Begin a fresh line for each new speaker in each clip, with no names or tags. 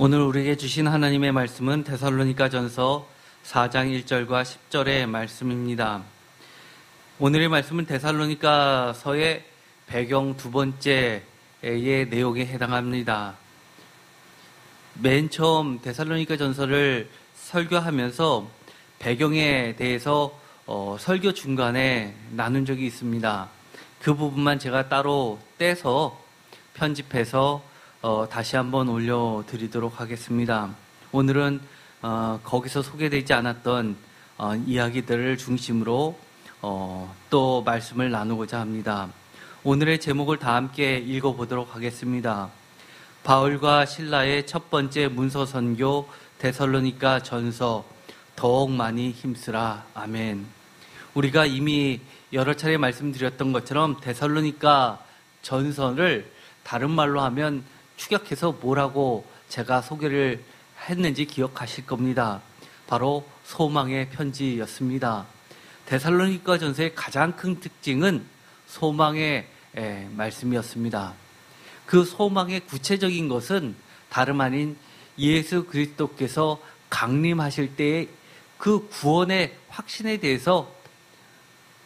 오늘 우리에게 주신 하나님의 말씀은 데살로니가전서 4장 1절과 10절의 말씀입니다. 오늘의 말씀은 데살로니가서의 배경 두 번째의 내용에 해당합니다. 맨 처음 데살로니가전서를 설교하면서 배경에 대해서 설교 중간에 나눈 적이 있습니다. 그 부분만 제가 따로 떼서 편집해서 다시 한번 올려드리도록 하겠습니다. 오늘은 거기서 소개되지 않았던 이야기들을 중심으로 또 말씀을 나누고자 합니다. 오늘의 제목을 다 함께 읽어보도록 하겠습니다. 바울과 실라의 첫 번째 문서 선교 데살로니가 전서 더욱 많이 힘쓰라. 아멘. 우리가 이미 여러 차례 말씀드렸던 것처럼 데살로니가 전서를 다른 말로 하면 축약해서 뭐라고 제가 소개를 했는지 기억하실 겁니다. 바로 소망의 편지였습니다. 데살로니가 전서의 가장 큰 특징은 소망의 말씀이었습니다. 그 소망의 구체적인 것은 다름 아닌 예수 그리스도께서 강림하실 때의 그 구원의 확신에 대해서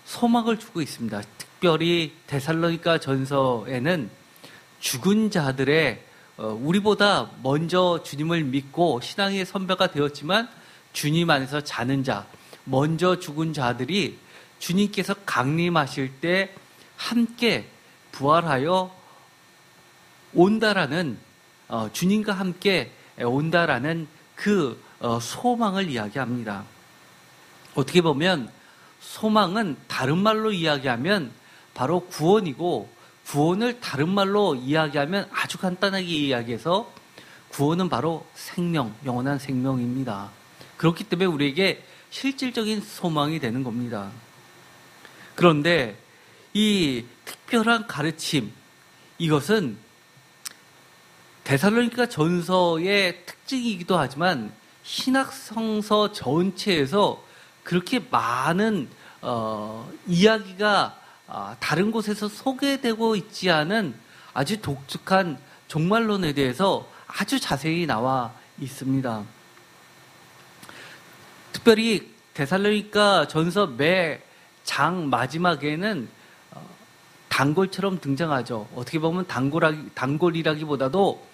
소망을 주고 있습니다. 특별히 데살로니가 전서에는 죽은 자들의 우리보다 먼저 주님을 믿고 신앙의 선배가 되었지만 주님 안에서 자는 자, 먼저 죽은 자들이 주님께서 강림하실 때 함께 부활하여 온다라는 주님과 함께 온다라는 그 소망을 이야기합니다. 어떻게 보면 소망은 다른 말로 이야기하면 바로 구원이고, 구원을 다른 말로 이야기하면 아주 간단하게 이야기해서 구원은 바로 생명, 영원한 생명입니다. 그렇기 때문에 우리에게 실질적인 소망이 되는 겁니다. 그런데 이 특별한 가르침, 이것은 데살로니가 전서의 특징이기도 하지만 신학성서 전체에서 그렇게 많은 이야기가 다른 곳에서 소개되고 있지 않은 아주 독특한 종말론에 대해서 아주 자세히 나와 있습니다. 특별히 데살로니가 전서 매 장 마지막에는 단골처럼 등장하죠. 어떻게 보면 단골이라기보다도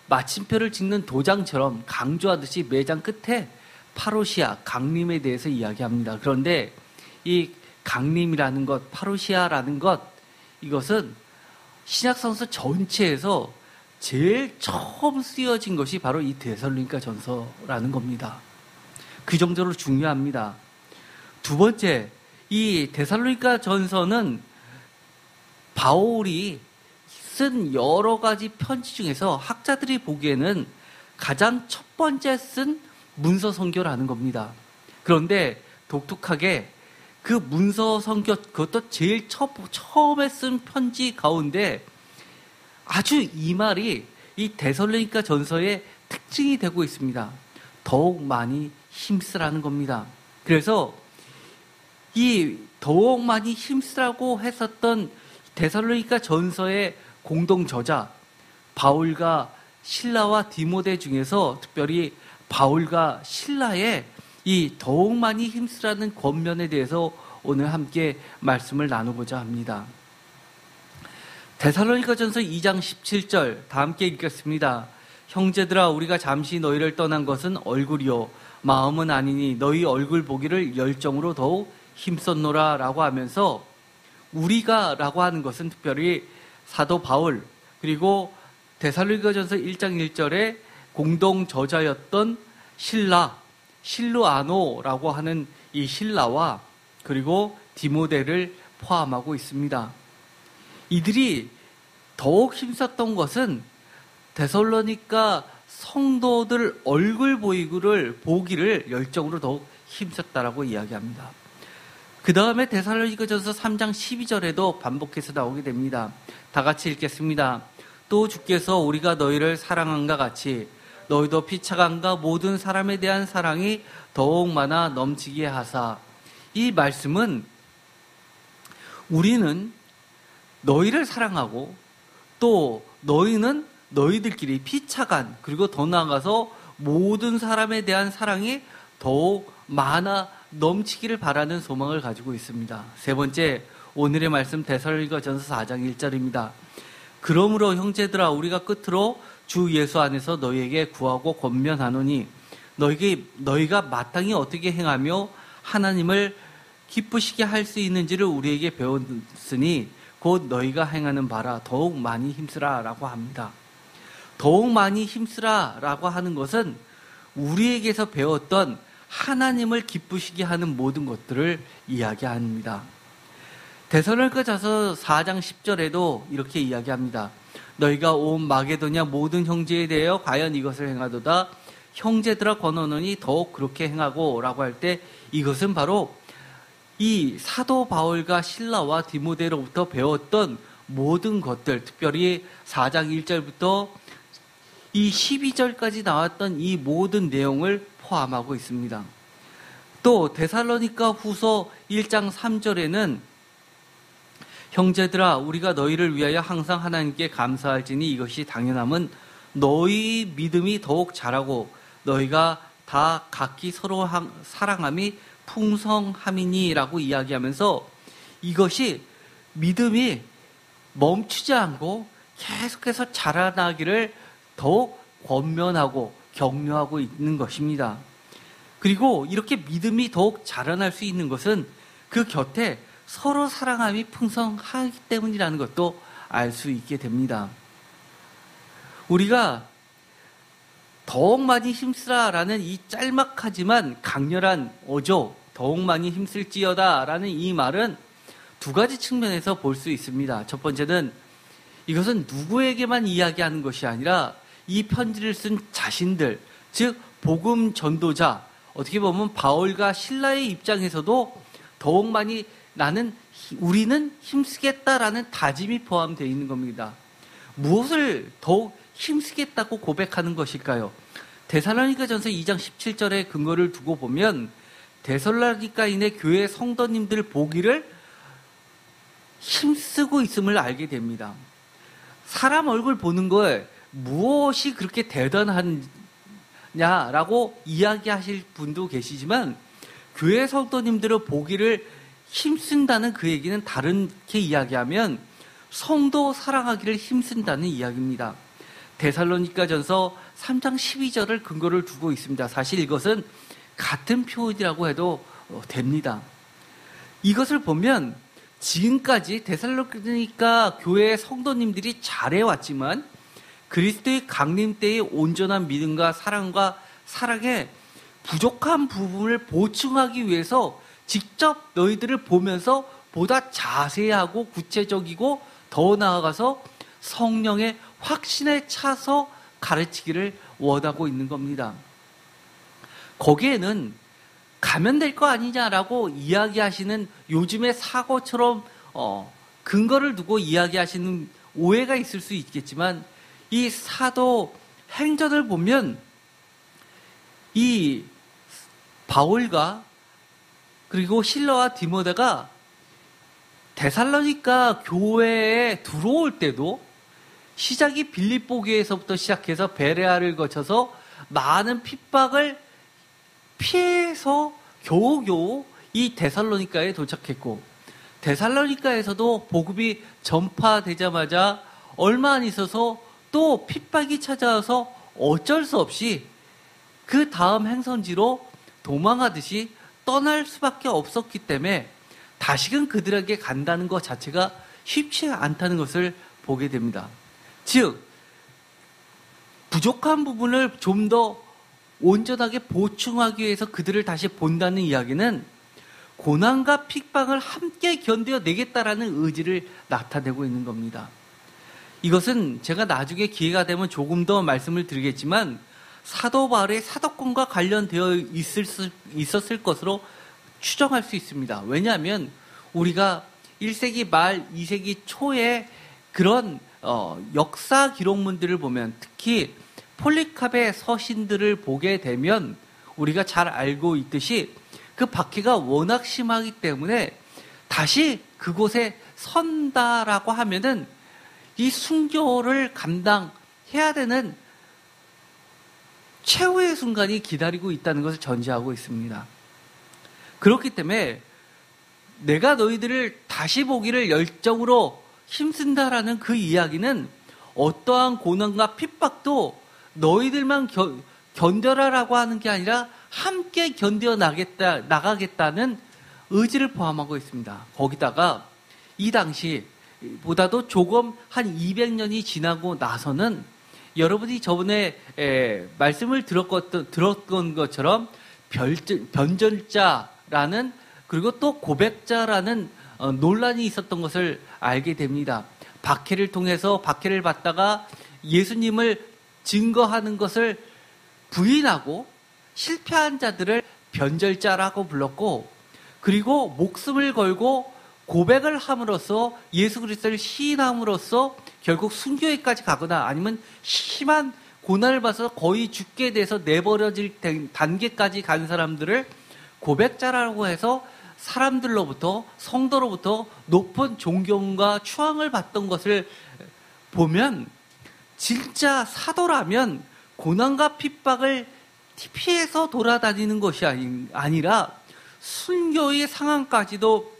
마침표를 찍는 도장처럼 강조하듯이 매장 끝에 파로시아, 강림에 대해서 이야기합니다. 그런데 이 강림이라는 것, 파루시아라는 것, 이것은 신약성서 전체에서 제일 처음 쓰여진 것이 바로 이 데살로니가 전서라는 겁니다. 그 정도로 중요합니다. 두 번째, 이 데살로니가 전서는 바울이 쓴 여러 가지 편지 중에서 학자들이 보기에는 가장 첫 번째 쓴 문서 선교라는 겁니다. 그런데 독특하게 그 문서 선교, 그것도 제일 처음에 쓴 편지 가운데 아주 이 말이 이 데살로니가 전서의 특징이 되고 있습니다. 더욱 많이 힘쓰라는 겁니다. 그래서 이 더욱 많이 힘쓰라고 했었던 데살로니가 전서의 공동 저자 바울과 실라와 디모데 중에서 특별히 바울과 실라의 이 더욱 많이 힘쓰라는 권면에 대해서 오늘 함께 말씀을 나누고자 합니다. 데살로니가전서 2장 17절 다 함께 읽겠습니다. 형제들아, 우리가 잠시 너희를 떠난 것은 얼굴이요 마음은 아니니 너희 얼굴 보기를 열정으로 더욱 힘썼노라 라고 하면서 우리가 라고 하는 것은 특별히 사도 바울, 그리고 데살로니가전서 1장 1절에 공동 저자였던 실루아노라고 하는 이 실라와 그리고 디모데를 포함하고 있습니다. 이들이 더욱 힘썼던 것은 데살로니가 성도들 얼굴 보기를 열정으로 더욱 힘썼다라고 이야기합니다. 그 다음에 데살로니가전서 3장 12절에도 반복해서 나오게 됩니다. 다 같이 읽겠습니다. 또 주께서 우리가 너희를 사랑한가 같이 너희도 피차간과 모든 사람에 대한 사랑이 더욱 많아 넘치게 하사. 이 말씀은 우리는 너희를 사랑하고 또 너희는 너희들끼리 피차간 그리고 더 나아가서 모든 사람에 대한 사랑이 더욱 많아 넘치기를 바라는 소망을 가지고 있습니다. 세 번째, 오늘의 말씀 데살로니가전서 4장 1절입니다. 그러므로 형제들아 우리가 끝으로 주 예수 안에서 너희에게 구하고 권면하노니 너희가 마땅히 어떻게 행하며 하나님을 기쁘시게 할 수 있는지를 우리에게 배웠으니 곧 너희가 행하는 바라 더욱 많이 힘쓰라라고 합니다. 더욱 많이 힘쓰라라고 하는 것은 우리에게서 배웠던 하나님을 기쁘시게 하는 모든 것들을 이야기합니다. 데살로니가전서 4장 10절에도 이렇게 이야기합니다. 너희가 온 마게도냐 모든 형제에 대하여 과연 이것을 행하도다 형제들아 권하노니 더욱 그렇게 행하고 라고 할 때 이것은 바로 이 사도 바울과 실라와 디모데로부터 배웠던 모든 것들, 특별히 4장 1절부터 이 12절까지 나왔던 이 모든 내용을 포함하고 있습니다. 또 데살로니가 후서 1장 3절에는 형제들아 우리가 너희를 위하여 항상 하나님께 감사할지니 이것이 당연함은 너희 믿음이 더욱 자라고 너희가 다 각기 서로 사랑함이 풍성함이니라고 이야기하면서 이것이 믿음이 멈추지 않고 계속해서 자라나기를 더욱 권면하고 격려하고 있는 것입니다. 그리고 이렇게 믿음이 더욱 자라날 수 있는 것은 그 곁에 서로 사랑함이 풍성하기 때문이라는 것도 알 수 있게 됩니다. 우리가 더욱 많이 힘쓰라라는 이 짤막하지만 강렬한 어조, 더욱 많이 힘쓸지어다라는 이 말은 두 가지 측면에서 볼 수 있습니다. 첫 번째는 이것은 누구에게만 이야기하는 것이 아니라 이 편지를 쓴 자신들, 즉 복음 전도자, 어떻게 보면 바울과 실라의 입장에서도 더욱 많이 우리는 힘쓰겠다라는 다짐이 포함되어 있는 겁니다. 무엇을 더욱 힘쓰겠다고 고백하는 것일까요? 데살로니가전서 2장 17절의 근거를 두고 보면 데살로니가인의 교회 성도님들 보기를 힘쓰고 있음을 알게 됩니다. 사람 얼굴 보는 거에 무엇이 그렇게 대단하냐라고 이야기하실 분도 계시지만 교회 성도님들을 보기를 힘쓴다는 그 얘기는 다르게 이야기하면 성도 사랑하기를 힘쓴다는 이야기입니다. 데살로니가전서 3장 12절을 근거를 두고 있습니다. 사실 이것은 같은 표현이라고 해도 됩니다. 이것을 보면 지금까지 데살로니가 교회의 성도님들이 잘해왔지만 그리스도의 강림 때의 온전한 믿음과 사랑의 부족한 부분을 보충하기 위해서 직접 너희들을 보면서 보다 자세하고 구체적이고 더 나아가서 성령의 확신에 차서 가르치기를 원하고 있는 겁니다. 거기에는 가면 될 거 아니냐라고 이야기하시는 요즘의 사고처럼 근거를 두고 이야기하시는 오해가 있을 수 있겠지만 이 사도 행전을 보면 이 바울과 그리고 실라와 디모데가 데살로니가 교회에 들어올 때도 시작이 빌립보교에서부터 시작해서 베레아를 거쳐서 많은 핍박을 피해서 겨우겨우 이 데살로니가에 도착했고 데살로니가에서도 복음이 전파되자마자 얼마 안 있어서 또 핍박이 찾아와서 어쩔 수 없이 그 다음 행선지로 도망하듯이 떠날 수밖에 없었기 때문에 다시금 그들에게 간다는 것 자체가 쉽지 않다는 것을 보게 됩니다. 즉 부족한 부분을 좀 더 온전하게 보충하기 위해서 그들을 다시 본다는 이야기는 고난과 핍박을 함께 견뎌내겠다라는 의지를 나타내고 있는 겁니다. 이것은 제가 나중에 기회가 되면 조금 더 말씀을 드리겠지만 사도 바울의 사도권과 관련되어 있었을 것으로 추정할 수 있습니다. 왜냐하면 우리가 1세기 말 2세기 초에 그런 역사 기록문들을 보면 특히 폴리캅의 서신들을 보게 되면 우리가 잘 알고 있듯이 그 박해가 워낙 심하기 때문에 다시 그곳에 선다라고 하면은 이 순교를 해야 되는 최후의 순간이 기다리고 있다는 것을 전제하고 있습니다. 그렇기 때문에 내가 너희들을 다시 보기를 열정으로 힘쓴다라는 그 이야기는 어떠한 고난과 핍박도 너희들만 견뎌라라고 하는 게 아니라 함께 나가겠다는 의지를 포함하고 있습니다. 거기다가 이 당시보다도 조금 한 200년이 지나고 나서는 여러분이 저번에 말씀을 들었던 것처럼 변절자라는 그리고 또 고백자라는 논란이 있었던 것을 알게 됩니다. 박해를 통해서 박해를 받다가 예수님을 증거하는 것을 부인하고 실패한 자들을 변절자라고 불렀고, 그리고 목숨을 걸고 고백을 함으로써 예수 그리스도를 시인함으로써 결국 순교에까지 가거나 아니면 심한 고난을 받아서 거의 죽게 돼서 내버려질 단계까지 간 사람들을 고백자라고 해서 사람들로부터, 성도로부터 높은 존경과 추앙을 받던 것을 보면 진짜 사도라면 고난과 핍박을 피해서 돌아다니는 것이 아니라 순교의 상황까지도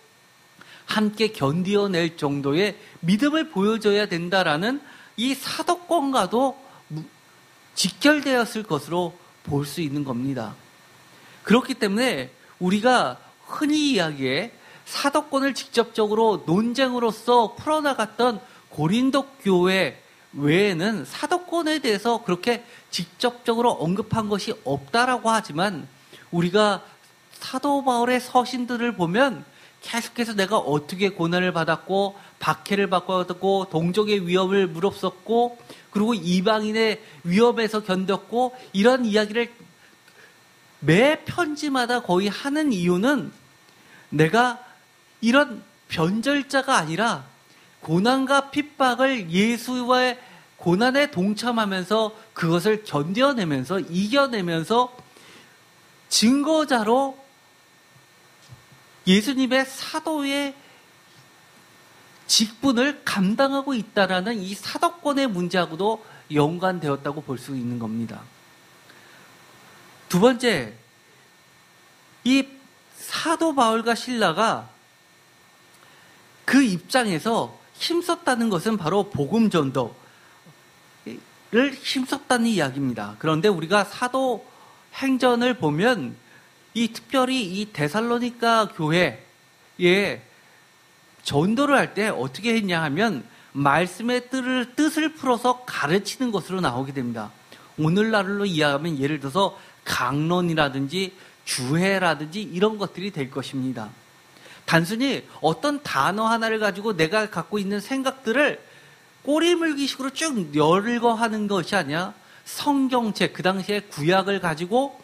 함께 견디어낼 정도의 믿음을 보여줘야 된다라는 이 사도권과도 직결되었을 것으로 볼 수 있는 겁니다. 그렇기 때문에 우리가 흔히 이야기해 사도권을 직접적으로 논쟁으로서 풀어나갔던 고린도 교회 외에는 사도권에 대해서 그렇게 직접적으로 언급한 것이 없다라고 하지만, 우리가 사도 바울의 서신들을 보면 계속해서 내가 어떻게 고난을 받았고 박해를 받고 동족의 위협을 무릅썼고 그리고 이방인의 위협에서 견뎠고, 이런 이야기를 매 편지마다 거의 하는 이유는 내가 이런 변절자가 아니라 고난과 핍박을 예수와의 고난에 동참하면서 그것을 견뎌내면서 이겨내면서 증거자로 예수님의 사도의 직분을 감당하고 있다라는 이 사도권의 문제하고도 연관되었다고 볼 수 있는 겁니다. 두 번째, 이 사도 바울과 실라가 그 입장에서 힘썼다는 것은 바로 복음 전도를 힘썼다는 이야기입니다. 그런데 우리가 사도 행전을 보면 특별히 이 데살로니가 교회에 전도를 할 때 어떻게 했냐 하면 말씀의 뜻을 풀어서 가르치는 것으로 나오게 됩니다. 오늘날로 이해하면 예를 들어서 강론이라든지 주해라든지 이런 것들이 될 것입니다. 단순히 어떤 단어 하나를 가지고 내가 갖고 있는 생각들을 꼬리물기식으로 쭉 열거하는 것이 아니라 성경책, 그 당시에 구약을 가지고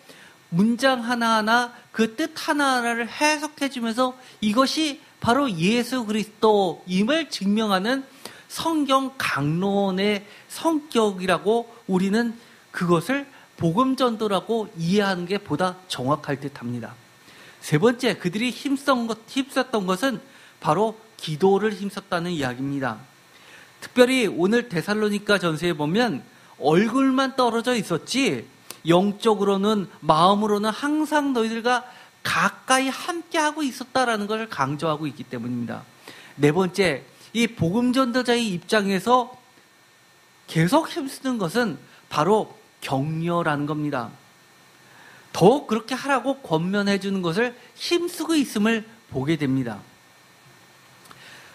문장 하나하나 그 뜻 하나하나를 해석해주면서 이것이 바로 예수 그리스도임을 증명하는 성경 강론의 성격이라고 우리는 그것을 복음 전도라고 이해하는 게 보다 정확할 듯 합니다. 세 번째, 그들이 힘썼던 것은 바로 기도를 힘썼다는 이야기입니다. 특별히 오늘 데살로니가 전서에 보면 얼굴만 떨어져 있었지 영적으로는 마음으로는 항상 너희들과 가까이 함께하고 있었다라는 것을 강조하고 있기 때문입니다. 네 번째, 이 복음 전도자의 입장에서 계속 힘쓰는 것은 바로 격려라는 겁니다. 더욱 그렇게 하라고 권면해 주는 것을 힘쓰고 있음을 보게 됩니다.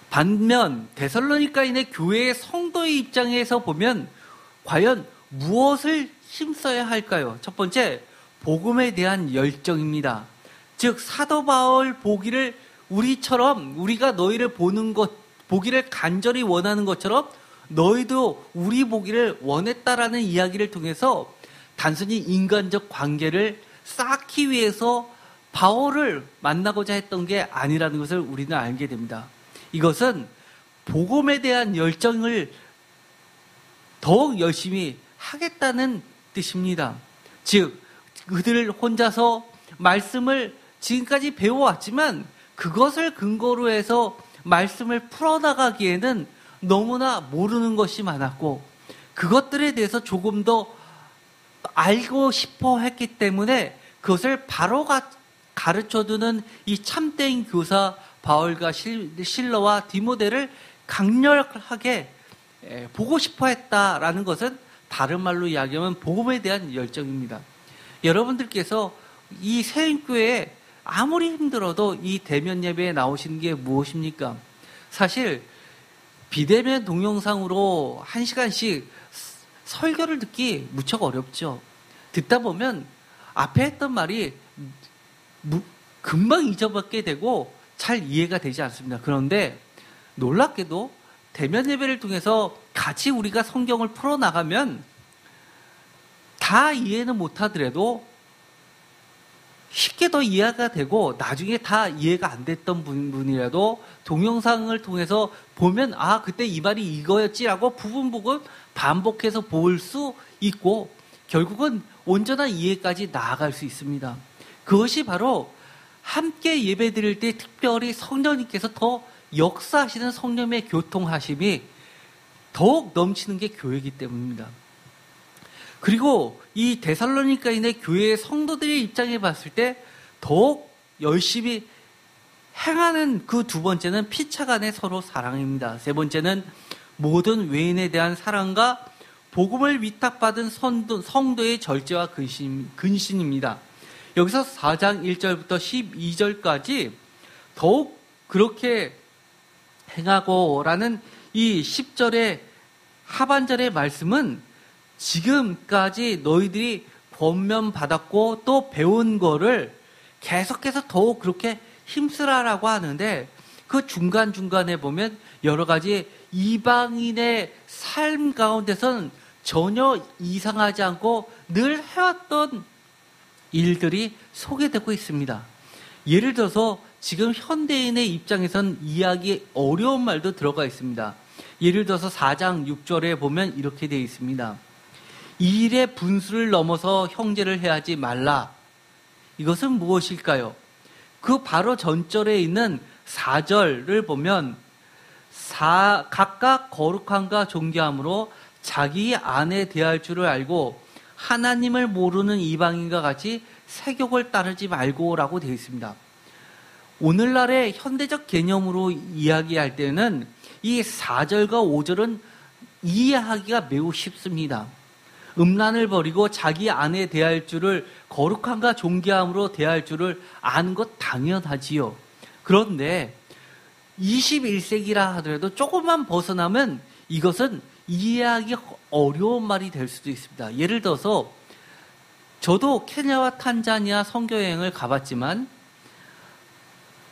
반면 데살로니가인의 교회의 성도의 입장에서 보면 과연 무엇을 힘써야 할까요? 첫 번째, 복음에 대한 열정입니다. 즉 사도 바울 보기를 우리가 너희를 보기를 간절히 원하는 것처럼 너희도 우리 보기를 원했다라는 이야기를 통해서 단순히 인간적 관계를 쌓기 위해서 바울을 만나고자 했던 게 아니라는 것을 우리는 알게 됩니다. 이것은 복음에 대한 열정을 더욱 열심히 하겠다는 뜻입니다. 즉 그들 혼자서 말씀을 지금까지 배워왔지만 그것을 근거로 해서 말씀을 풀어나가기에는 너무나 모르는 것이 많았고, 그것들에 대해서 조금 더 알고 싶어 했기 때문에 그것을 바로 가르쳐주는 이 참된 교사 바울과 실러와 디모데를 강력하게 보고 싶어 했다라는 것은 다른 말로 이야기하면 복음에 대한 열정입니다. 여러분들께서 이 새인교회에 아무리 힘들어도 이 대면 예배에 나오시는 게 무엇입니까? 사실 비대면 동영상으로 1시간씩 설교를 듣기 무척 어렵죠. 듣다 보면 앞에 했던 말이 금방 잊어먹게 되고 잘 이해가 되지 않습니다. 그런데 놀랍게도 대면 예배를 통해서 같이 우리가 성경을 풀어나가면 다 이해는 못하더라도 쉽게 더 이해가 되고 나중에 다 이해가 안 됐던 분이라도 동영상을 통해서 보면 그때 이 말이 이거였지라고 부분 반복해서 볼 수 있고 결국은 온전한 이해까지 나아갈 수 있습니다. 그것이 바로 함께 예배드릴 때 특별히 성령님께서 더 역사하시는 성령의 교통하심이 더욱 넘치는 게 교회이기 때문입니다. 그리고 이 데살로니가인의 교회의 성도들의 입장에 봤을 때 더욱 열심히 행하는 그 두 번째는 피차 간의 서로 사랑입니다. 세 번째는 모든 외인에 대한 사랑과 복음을 위탁받은 성도의 절제와 근신입니다. 여기서 4장 1절부터 12절까지 더욱 그렇게 행하고라는 이 10절의 하반절의 말씀은 지금까지 너희들이 권면받았고 또 배운 거를 계속해서 더욱 그렇게 힘쓰라라고 하는데 그 중간중간에 보면 여러 가지 이방인의 삶 가운데서는 전혀 이상하지 않고 늘 해왔던 일들이 소개되고 있습니다. 예를 들어서 지금 현대인의 입장에선 이해하기 어려운 말도 들어가 있습니다. 예를 들어서 4장 6절에 보면 이렇게 되어 있습니다. 이 일의 분수를 넘어서 형제를 해하지 말라. 이것은 무엇일까요? 그 바로 전절에 있는 4절을 보면 각각 거룩함과 존귀함으로 자기 안에 대할 줄을 알고 하나님을 모르는 이방인과 같이 세욕을 따르지 말고라고 되어 있습니다. 오늘날의 현대적 개념으로 이야기할 때는 이 4절과 5절은 이해하기가 매우 쉽습니다. 음란을 버리고 자기 안에 대할 줄을 거룩함과 존귀함으로 대할 줄을 아는 것 당연하지요. 그런데 21세기라 하더라도 조금만 벗어나면 이것은 이해하기 어려운 말이 될 수도 있습니다. 예를 들어서 저도 케냐와 탄자니아 선교여행을 가봤지만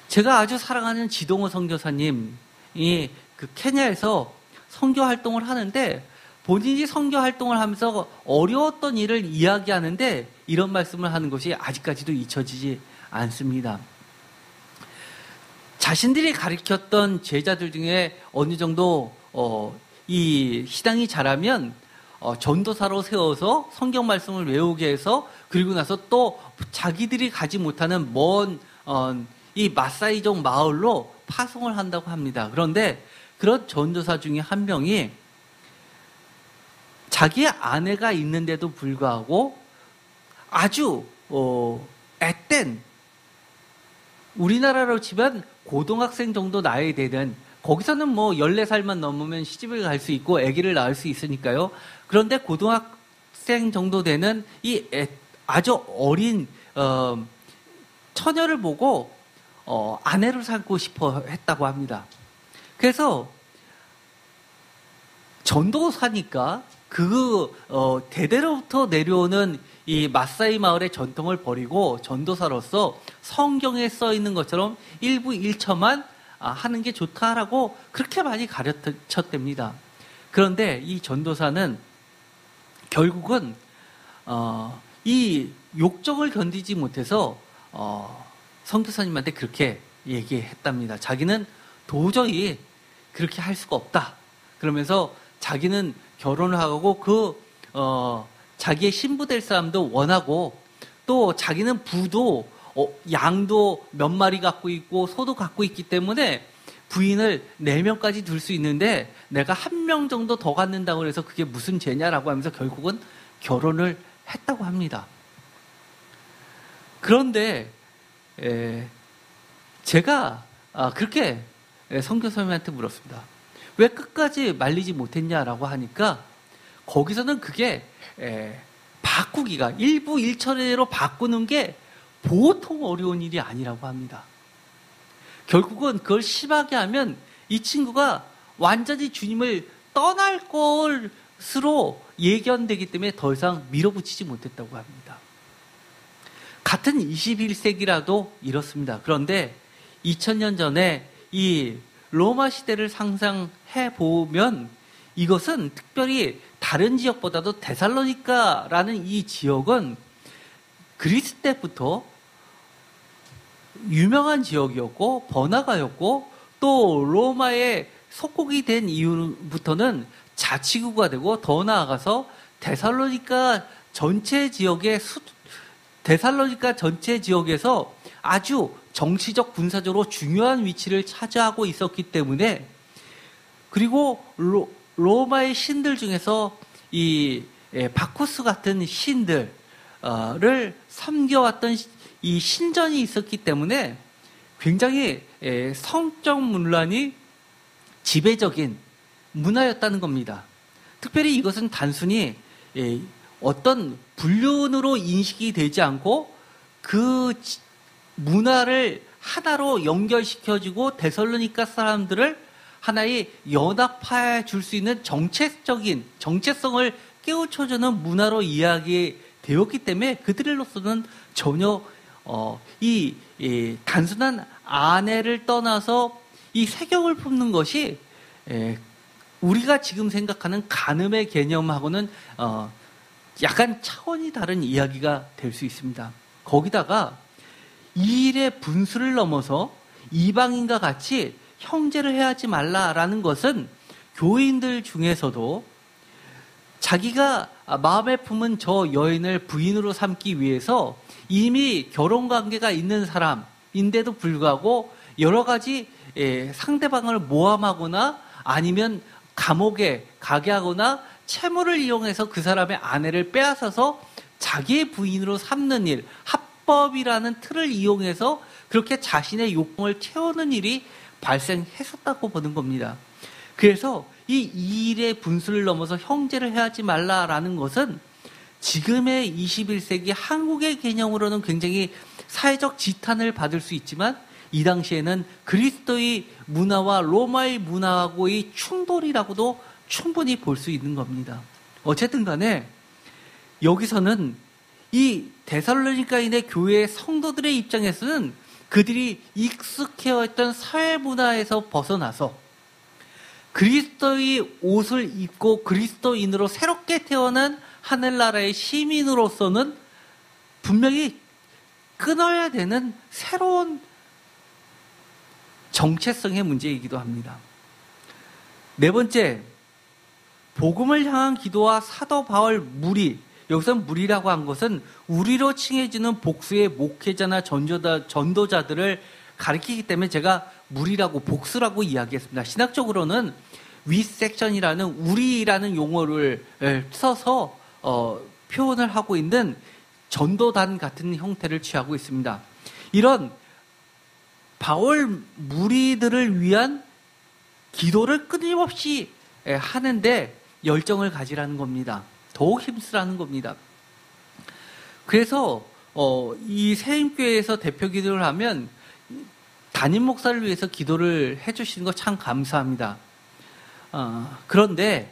제가 아주 사랑하는 지동호 선교사님이 그 케냐에서 선교 활동을 하는데 본인이 선교 활동을 하면서 어려웠던 일을 이야기하는데 이런 말씀을 하는 것이 아직까지도 잊혀지지 않습니다. 자신들이 가르쳤던 제자들 중에 어느 정도 이 신앙이 자라면 전도사로 세워서 성경 말씀을 외우게 해서 그리고 나서 또 자기들이 가지 못하는 먼 이 마사이족 마을로 파송을 한다고 합니다. 그런데 그런 전도사 중에 한 명이 자기의 아내가 있는데도 불구하고 아주 앳된 우리나라로 치면 고등학생 정도 나이 되는 거기서는 뭐 14살만 넘으면 시집을 갈 수 있고 아기를 낳을 수 있으니까요. 그런데 고등학생 정도 되는 이 아주 어린 처녀를 보고 아내로 살고 싶어 했다고 합니다. 그래서 전도사니까 대대로부터 내려오는 이 마사이 마을의 전통을 버리고 전도사로서 성경에 써 있는 것처럼 일부 일처만 하는 게 좋다라고 그렇게 많이 가르쳤답니다. 그런데 이 전도사는 결국은 이 욕정을 견디지 못해서 선교사님한테 그렇게 얘기했답니다. 자기는 도저히 그렇게 할 수가 없다. 그러면서 자기는 결혼을 하고 자기의 신부 될 사람도 원하고 또 자기는 부도 양도 몇 마리 갖고 있고 소도 갖고 있기 때문에 부인을 4명까지 둘 수 있는데 내가 1명 정도 더 갖는다고 해서 그게 무슨 죄냐라고 하면서 결국은 결혼을 했다고 합니다. 그런데 제가 그렇게 선교사님한테 물었습니다. 왜 끝까지 말리지 못했냐라고 하니까 거기서는 그게 바꾸기가 일부 일처리로 바꾸는 게 보통 어려운 일이 아니라고 합니다. 결국은 그걸 심하게 하면 이 친구가 완전히 주님을 떠날 것으로 예견되기 때문에 더 이상 밀어붙이지 못했다고 합니다. 같은 21세기라도 이렇습니다. 그런데 2000년 전에 이 로마 시대를 상상해 보면 이것은 특별히 다른 지역보다도 데살로니가라는 이 지역은 그리스 때부터 유명한 지역이었고 번화가였고 또 로마의 속국이 된 이후부터는 자치구가 되고 더 나아가서 데살로니가 전체 지역에서 아주 정치적 군사적으로 중요한 위치를 차지하고 있었기 때문에 그리고 로마의 신들 중에서 이 바쿠스 같은 신들을 섬겨왔던 이 신전이 있었기 때문에 굉장히 성적 문란이 지배적인 문화였다는 겁니다. 특별히 이것은 단순히 어떤 불륜으로 인식이 되지 않고 그 문화를 하나로 연결시켜주고 데살로니가 사람들을 하나의 연합해 줄 수 있는 정체성을 깨우쳐주는 문화로 이야기되었기 때문에 그들로서는 전혀 이 단순한 아내를 떠나서 이 세경을 품는 것이 우리가 지금 생각하는 간음의 개념하고는 약간 차원이 다른 이야기가 될 수 있습니다. 거기다가 이 일의 분수를 넘어서 이방인과 같이 형제를 해하지 말라라는 것은 교인들 중에서도 자기가 마음에 품은 저 여인을 부인으로 삼기 위해서 이미 결혼관계가 있는 사람인데도 불구하고 여러 가지 상대방을 모함하거나 아니면 감옥에 가게 하거나 채무를 이용해서 그 사람의 아내를 빼앗아서 자기의 부인으로 삼는 일, 합법이라는 틀을 이용해서 그렇게 자신의 욕망을 채우는 일이 발생했었다고 보는 겁니다. 그래서 이 일의 분수를 넘어서 형제를 해하지 말라라는 것은 지금의 21세기 한국의 개념으로는 굉장히 사회적 지탄을 받을 수 있지만 이 당시에는 그리스도의 문화와 로마의 문화하고의 충돌이라고도 충분히 볼 수 있는 겁니다. 어쨌든 간에 여기서는 이 데살로니가인의 교회 성도들의 입장에서는 그들이 익숙해왔던 사회 문화에서 벗어나서 그리스도의 옷을 입고 그리스도인으로 새롭게 태어난 하늘나라의 시민으로서는 분명히 끊어야 되는 새로운 정체성의 문제이기도 합니다. 네 번째, 복음을 향한 기도와 사도 바울 무리, 여기서 무리라고 한 것은 우리로 칭해지는 복수의 목회자나 전도자들을 가리키기 때문에 제가 무리라고 복수라고 이야기했습니다. 신학적으로는 윗섹션이라는 우리라는 용어를 써서 표현을 하고 있는 전도단 같은 형태를 취하고 있습니다. 이런 바울 무리들을 위한 기도를 끊임없이 하는데 열정을 가지라는 겁니다. 더욱 힘쓰라는 겁니다. 그래서 이 세임교회에서 대표 기도를 하면 담임 목사를 위해서 기도를 해주시는 거 참 감사합니다. 그런데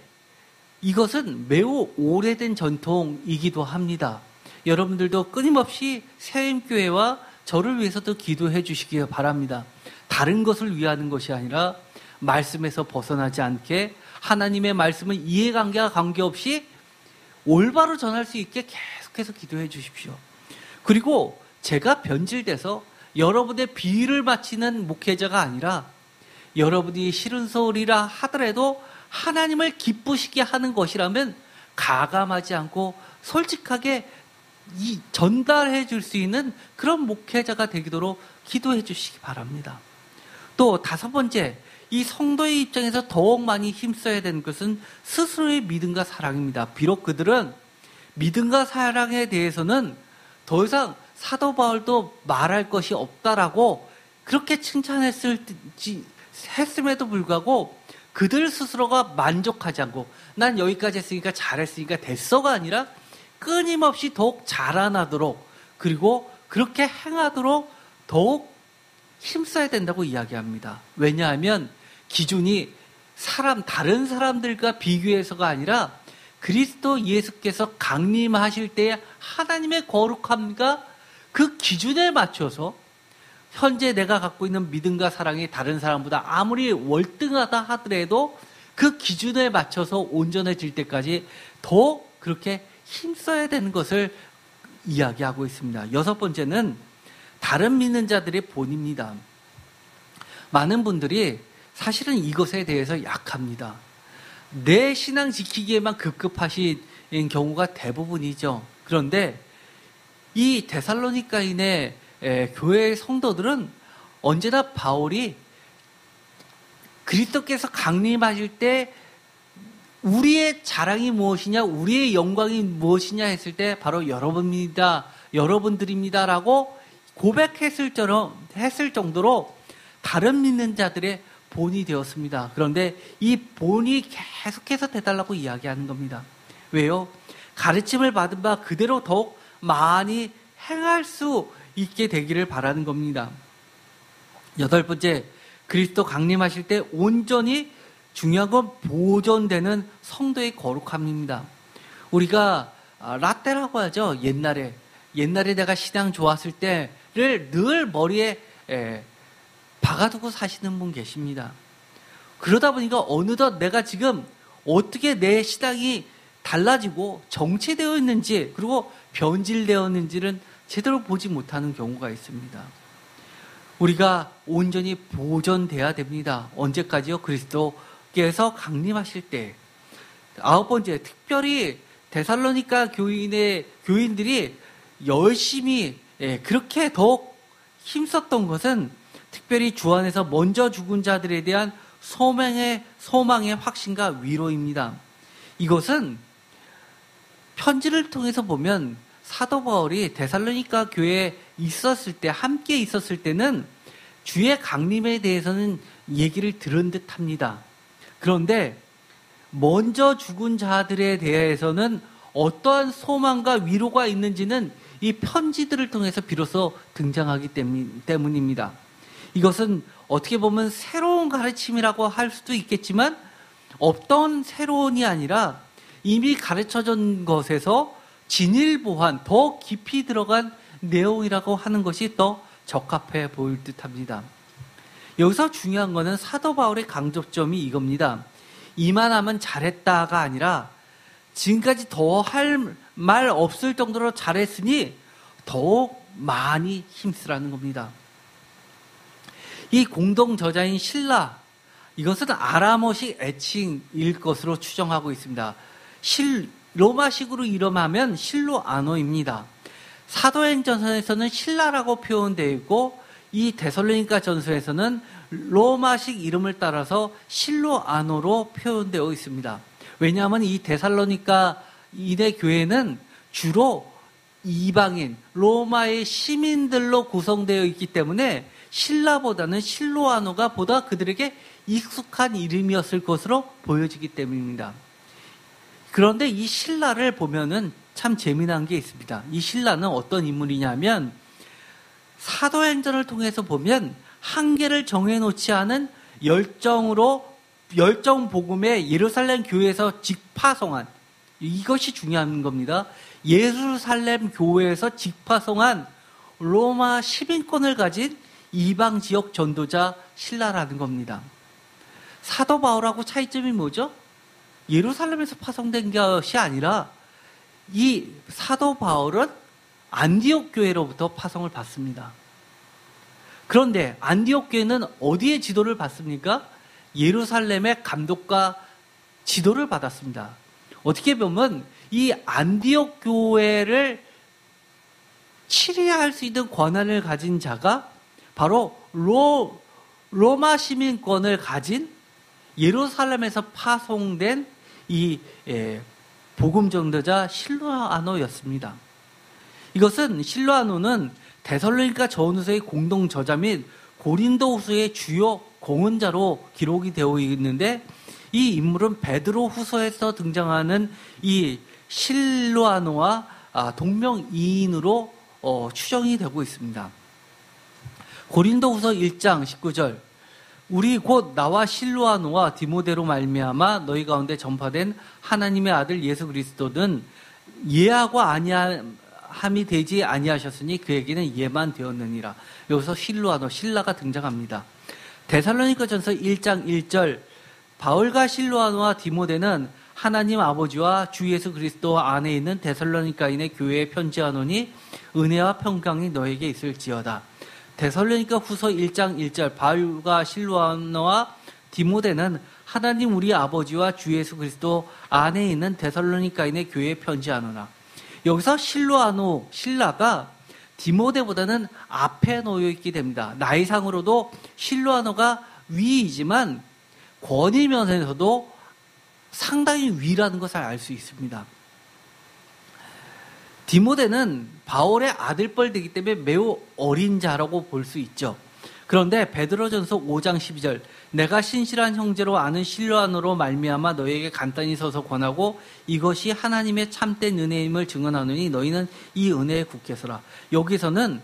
이것은 매우 오래된 전통이기도 합니다. 여러분들도 끊임없이 세임교회와 저를 위해서도 기도해 주시기 바랍니다. 다른 것을 위하는 것이 아니라 말씀에서 벗어나지 않게 하나님의 말씀은 이해관계와 관계없이 올바로 전할 수 있게 계속해서 기도해 주십시오. 그리고 제가 변질돼서 여러분의 비위를 바치는 목회자가 아니라 여러분이 싫은 소리라 하더라도 하나님을 기쁘시게 하는 것이라면 가감하지 않고 솔직하게 전달해 줄 수 있는 그런 목회자가 되도록 기도해 주시기 바랍니다. 또 다섯 번째, 이 성도의 입장에서 더욱 많이 힘써야 되는 것은 스스로의 믿음과 사랑입니다. 비록 그들은 믿음과 사랑에 대해서는 더 이상 사도 바울도 말할 것이 없다라고 그렇게 했음에도 불구하고 그들 스스로가 만족하지 않고 난 여기까지 했으니까 잘했으니까 됐어가 아니라 끊임없이 더욱 자라나도록 그리고 그렇게 행하도록 더욱 힘써야 된다고 이야기합니다. 왜냐하면 기준이 다른 사람들과 비교해서가 아니라 그리스도 예수께서 강림하실 때의 하나님의 거룩함과 그 기준에 맞춰서 현재 내가 갖고 있는 믿음과 사랑이 다른 사람보다 아무리 월등하다 하더라도 그 기준에 맞춰서 온전해질 때까지 더 그렇게 힘써야 되는 것을 이야기하고 있습니다. 여섯 번째는 다른 믿는 자들의 본입니다. 많은 분들이 사실은 이것에 대해서 약합니다. 내 신앙 지키기에만 급급하신 경우가 대부분이죠. 그런데 이 데살로니가인의 교회의 성도들은 언제나 바울이 그리스도께서 강림하실 때 우리의 자랑이 무엇이냐, 우리의 영광이 무엇이냐 했을 때 바로 여러분들입니다라고 고백했을 정도로 다른 믿는 자들의 본이 되었습니다. 그런데 이 본이 계속해서 되달라고 이야기하는 겁니다. 왜요? 가르침을 받은 바 그대로 더욱 많이 행할 수 있게 되기를 바라는 겁니다. 여덟 번째, 그리스도 강림하실 때 온전히 중요한 건 보존되는 성도의 거룩함입니다. 우리가 라떼라고 하죠. 옛날에 내가 신앙 좋았을 때를 늘 머리에 박아두고 사시는 분 계십니다. 그러다 보니까 어느덧 내가 지금 어떻게 내 신앙이 달라지고 정체되어 있는지 그리고 변질되었는지는 제대로 보지 못하는 경우가 있습니다. 우리가 온전히 보존돼야 됩니다. 언제까지요? 그리스도께서 강림하실 때. 아홉 번째, 특별히 데살로니가 교인들이 열심히 그렇게 더욱 힘썼던 것은 특별히 주 안에서 먼저 죽은 자들에 대한 소망의 확신과 위로입니다. 이것은 편지를 통해서 보면 사도 바울이 데살로니가 교회에 함께 있었을 때는 주의 강림에 대해서는 얘기를 들은 듯 합니다. 그런데 먼저 죽은 자들에 대해서는 어떠한 소망과 위로가 있는지는 이 편지들을 통해서 비로소 등장하기 때문입니다. 이것은 어떻게 보면 새로운 가르침이라고 할 수도 있겠지만 어떤 새로운이 아니라 이미 가르쳐진 것에서 진일보한 더 깊이 들어간 내용이라고 하는 것이 더 적합해 보일 듯합니다. 여기서 중요한 것은 사도 바울의 강조점이 이겁니다. 이만하면 잘했다가 아니라 지금까지 더 할 말 없을 정도로 잘했으니 더욱 많이 힘쓰라는 겁니다. 이 공동 저자인 실라, 이것은 아람어식 애칭일 것으로 추정하고 있습니다. 로마식으로 이름하면 실로아노입니다. 사도행전서에서는 실라라고 표현되어 있고 이 데살로니가 전서에서는 로마식 이름을 따라서 실로아노로 표현되어 있습니다. 왜냐하면 이 데살로니가인의 교회는 주로 이방인, 로마의 시민들로 구성되어 있기 때문에 실라보다는 실로아노가 보다 그들에게 익숙한 이름이었을 것으로 보여지기 때문입니다. 그런데 이 실라를 보면은 참 재미난 게 있습니다. 이 실라는 어떤 인물이냐면 사도행전을 통해서 보면 한계를 정해놓지 않은 열정 복음에 예루살렘 교회에서 직파송한, 이것이 중요한 겁니다. 예루살렘 교회에서 직파송한 로마 시민권을 가진 이방 지역 전도자 실라라는 겁니다. 사도 바울하고 차이점이 뭐죠? 예루살렘에서 파송된 것이 아니라 이 사도 바울은 안디옥 교회로부터 파송을 받습니다. 그런데 안디옥 교회는 어디에 지도를 받습니까? 예루살렘의 감독과 지도를 받았습니다. 어떻게 보면 이 안디옥 교회를 치리할 수 있는 권한을 가진 자가 바로 로마 시민권을 가진 예루살렘에서 파송된 이 복음 전도자 실로아노였습니다. 이것은 실로아노는 데살로니가 전후서의 공동 저자 및 고린도후서의 주요 공헌자로 기록이 되어 있는데, 이 인물은 베드로 후서에서 등장하는 이 실로아노와 동명이인으로 추정이 되고 있습니다. 고린도후서 1장 19절, 우리 곧 나와 실로아노와 디모데로 말미암아 너희 가운데 전파된 하나님의 아들 예수 그리스도는 예하고 아니함이 되지 아니하셨으니 그에게는 예만 되었느니라. 여기서 실로아노, 신라가 등장합니다. 데살로니가전서 1장 1절, 바울과 실로아노와 디모데는 하나님 아버지와 주 예수 그리스도 안에 있는 데살로니가인의 교회에 편지하노니 은혜와 평강이 너에게 있을지어다. 데살로니가 후서 1장 1절, 바울과 실로아노와 디모데는 하나님 우리 아버지와 주 예수 그리스도 안에 있는 데살로니가인의 교회에 편지하노라. 여기서 실로아노, 신라가 디모데보다는 앞에 놓여 있게 됩니다. 나이상으로도 실로아노가 위이지만 권위면에서도 상당히 위라는 것을 알 수 있습니다. 디모데는 바울의 아들뻘되기 때문에 매우 어린 자라고 볼 수 있죠. 그런데 베드로전서 5장 12절, 내가 신실한 형제로 아는 실로아노로 말미암아 너희에게 간단히 서서 권하고 이것이 하나님의 참된 은혜임을 증언하노니 너희는 이 은혜에 굳게 서라. 여기서는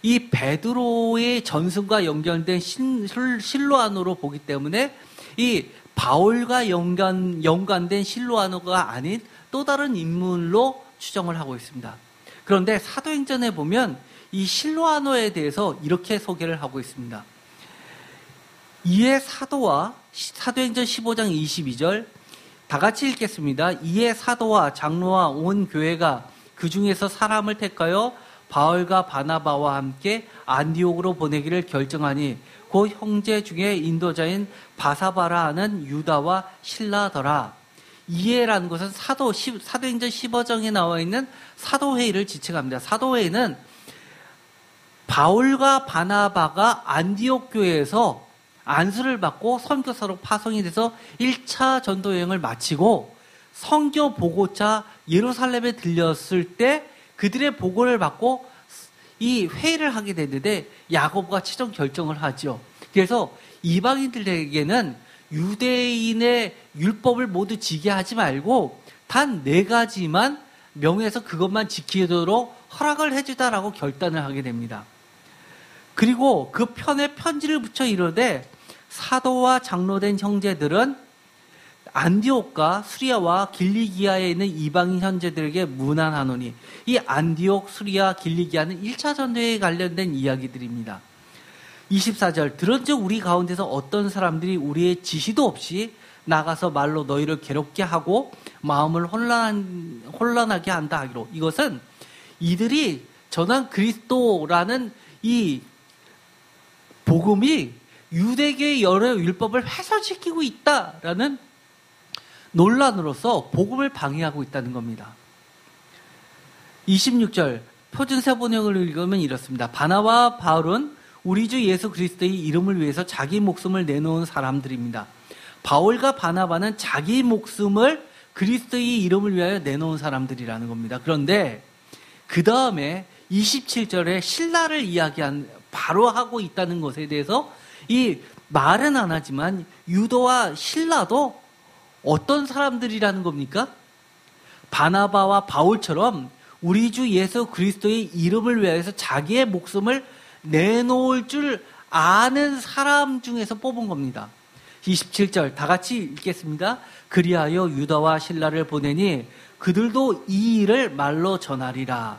이 베드로의 전승과 연결된 실로아노로 보기 때문에 이 바울과 연관된 실로아노가 아닌 또 다른 인물로 추정을 하고 있습니다. 그런데 사도행전에 보면 이 실로아노에 대해서 이렇게 소개를 하고 있습니다. 이에 사도와, 사도행전 15장 22절, 다 같이 읽겠습니다. 이에 사도와 장로와 온 교회가 그 중에서 사람을 택하여 바울과 바나바와 함께 안디옥으로 보내기를 결정하니 곧 형제 중에 인도자인 바사바라 하는 유다와 실라더라. 이해라는 것은 사도행전 15장에 나와 있는 사도회의를 지칭합니다. 사도회의는 바울과 바나바가 안디옥 교회에서 안수를 받고 선교사로 파송이 돼서 1차 전도 여행을 마치고 선교 보고차 예루살렘에 들렸을 때 그들의 보고를 받고 이 회의를 하게 됐는데 야고보가 최종 결정을 하죠. 그래서 이방인들에게는 유대인의 율법을 모두 지게 하지 말고 단 4가지만 명해서 그것만 지키도록 허락을 해주다라고 결단을 하게 됩니다. 그리고 그 편에 편지를 붙여 이르되 사도와 장로된 형제들은 안디옥과 수리아와 길리기아에 있는 이방인 형제들에게 문안하노니, 이 안디옥, 수리아, 길리기아는 1차 전도에 관련된 이야기들입니다. 24절, 들은즉 우리 가운데서 어떤 사람들이 우리의 지시도 없이 나가서 말로 너희를 괴롭게 하고 마음을 혼란하게 한다 하기로. 이것은 이들이 전한 그리스도라는 이 복음이 유대계의 여러 율법을 훼손시키고 있다라는 논란으로서 복음을 방해하고 있다는 겁니다. 26절, 표준세 번역을 읽으면 이렇습니다. 바나바와 바울은 우리 주 예수 그리스도의 이름을 위해서 자기 목숨을 내놓은 사람들입니다. 바울과 바나바는 자기 목숨을 그리스도의 이름을 위하여 내놓은 사람들이라는 겁니다. 그런데 그 다음에 27절에 신라를 바로 하고 있다는 것에 대해서 이 말은 안 하지만 유도와 신라도 어떤 사람들이라는 겁니까? 바나바와 바울처럼 우리 주 예수 그리스도의 이름을 위해서 자기의 목숨을 내놓을 줄 아는 사람 중에서 뽑은 겁니다. 27절 다 같이 읽겠습니다. 그리하여 유다와 신라를 보내니 그들도 이 일을 말로 전하리라.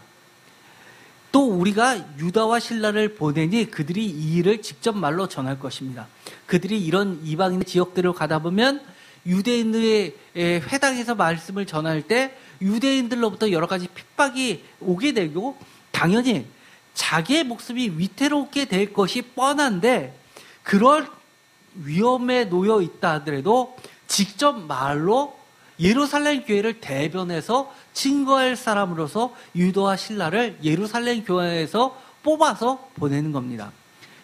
또 우리가 유다와 신라를 보내니 그들이 이 일을 직접 말로 전할 것입니다. 그들이 이런 이방인 지역들을 가다 보면 유대인들의 회당에서 말씀을 전할 때 유대인들로부터 여러 가지 핍박이 오게 되고 당연히 자기의 목숨이 위태롭게 될 것이 뻔한데 그럴 위험에 놓여 있다 하더라도 직접 말로 예루살렘 교회를 대변해서 증거할 사람으로서 유다와 신라를 예루살렘 교회에서 뽑아서 보내는 겁니다.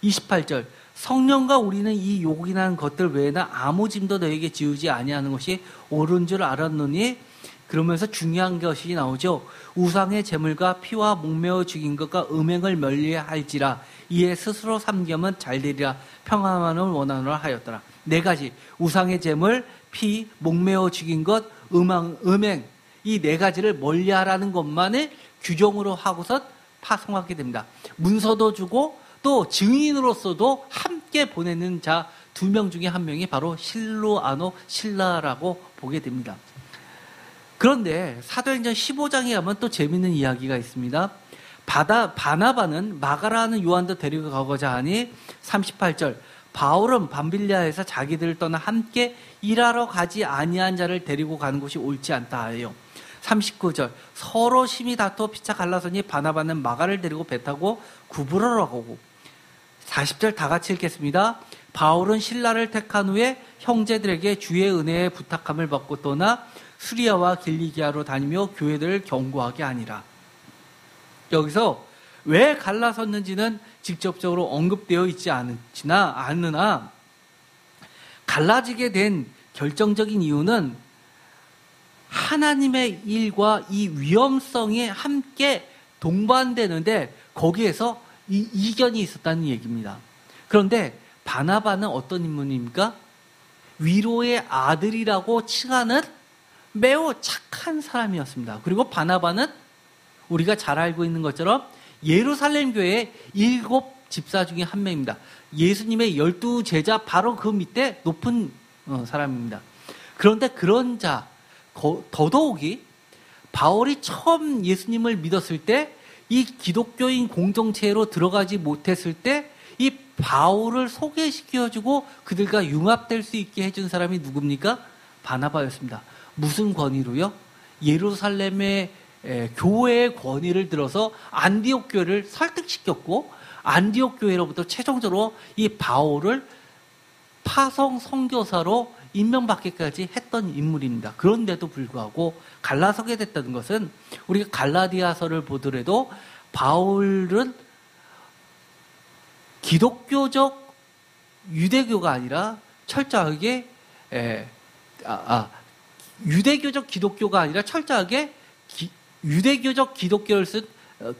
28절 성령과 우리는 이 요긴한 것들 외에는 아무 짐도 너에게 지우지 아니하는 것이 옳은 줄 알았노니, 그러면서 중요한 것이 나오죠. 우상의 제물과 피와 목매어 죽인 것과 음행을 멀리할지라 이에 스스로 삼겸은 잘되리라 평안함을 원하노라 하였더라. 네 가지, 우상의 제물, 피, 목매어 죽인 것, 음행, 이 네 가지를 멀리하라는 것만을 규정으로 하고서 파송하게 됩니다. 문서도 주고 또 증인으로서도 함께 보내는 자 2명 중에 한 명이 바로 실루아노 실라라고 보게 됩니다. 그런데 사도행전 15장에 가면 또 재밌는 이야기가 있습니다. 바나바는 마가라는 요한도 데리고 가고자 하니 38절, 바울은 밤빌리아에서 자기들을 떠나 함께 일하러 가지 아니한 자를 데리고 가는 것이 옳지 않다 하여. 39절, 서로 심히 다투어 피차 갈라서니 바나바는 마가를 데리고 배 타고 구브로로 가고. 40절 다 같이 읽겠습니다. 바울은 신라를 택한 후에 형제들에게 주의 은혜에 부탁함을 받고 떠나 수리아와 길리기아로 다니며 교회들을 경고하게 하니라. 여기서 왜 갈라섰는지는 직접적으로 언급되어 있지 않으나 갈라지게 된 결정적인 이유는 하나님의 일과 이 위험성이 함께 동반되는데 거기에서 이 이견이 있었다는 얘기입니다. 그런데 바나바는 어떤 인물입니까? 위로의 아들이라고 칭하는 매우 착한 사람이었습니다. 그리고 바나바는 우리가 잘 알고 있는 것처럼 예루살렘 교회의 7 집사 중에 한 명입니다. 예수님의 12 제자 바로 그 밑에 높은 사람입니다. 그런데 그런 자, 더더욱이 바울이 처음 예수님을 믿었을 때 이 기독교인 공동체로 들어가지 못했을 때 이 바울을 소개시켜주고 그들과 융합될 수 있게 해준 사람이 누굽니까? 바나바였습니다. 무슨 권위로요? 예루살렘의 교회의 권위를 들어서 안디옥 교회를 설득시켰고 안디옥 교회로부터 최종적으로 이 바울을 파송 선교사로 임명받기까지 했던 인물입니다. 그런데도 불구하고 갈라서게 됐다는 것은 우리가 갈라디아서를 보더라도 바울은 기독교적 유대교가 아니라 철저하게 유대교적 기독교가 아니라 철저하게 유대교적 기독교를 쓴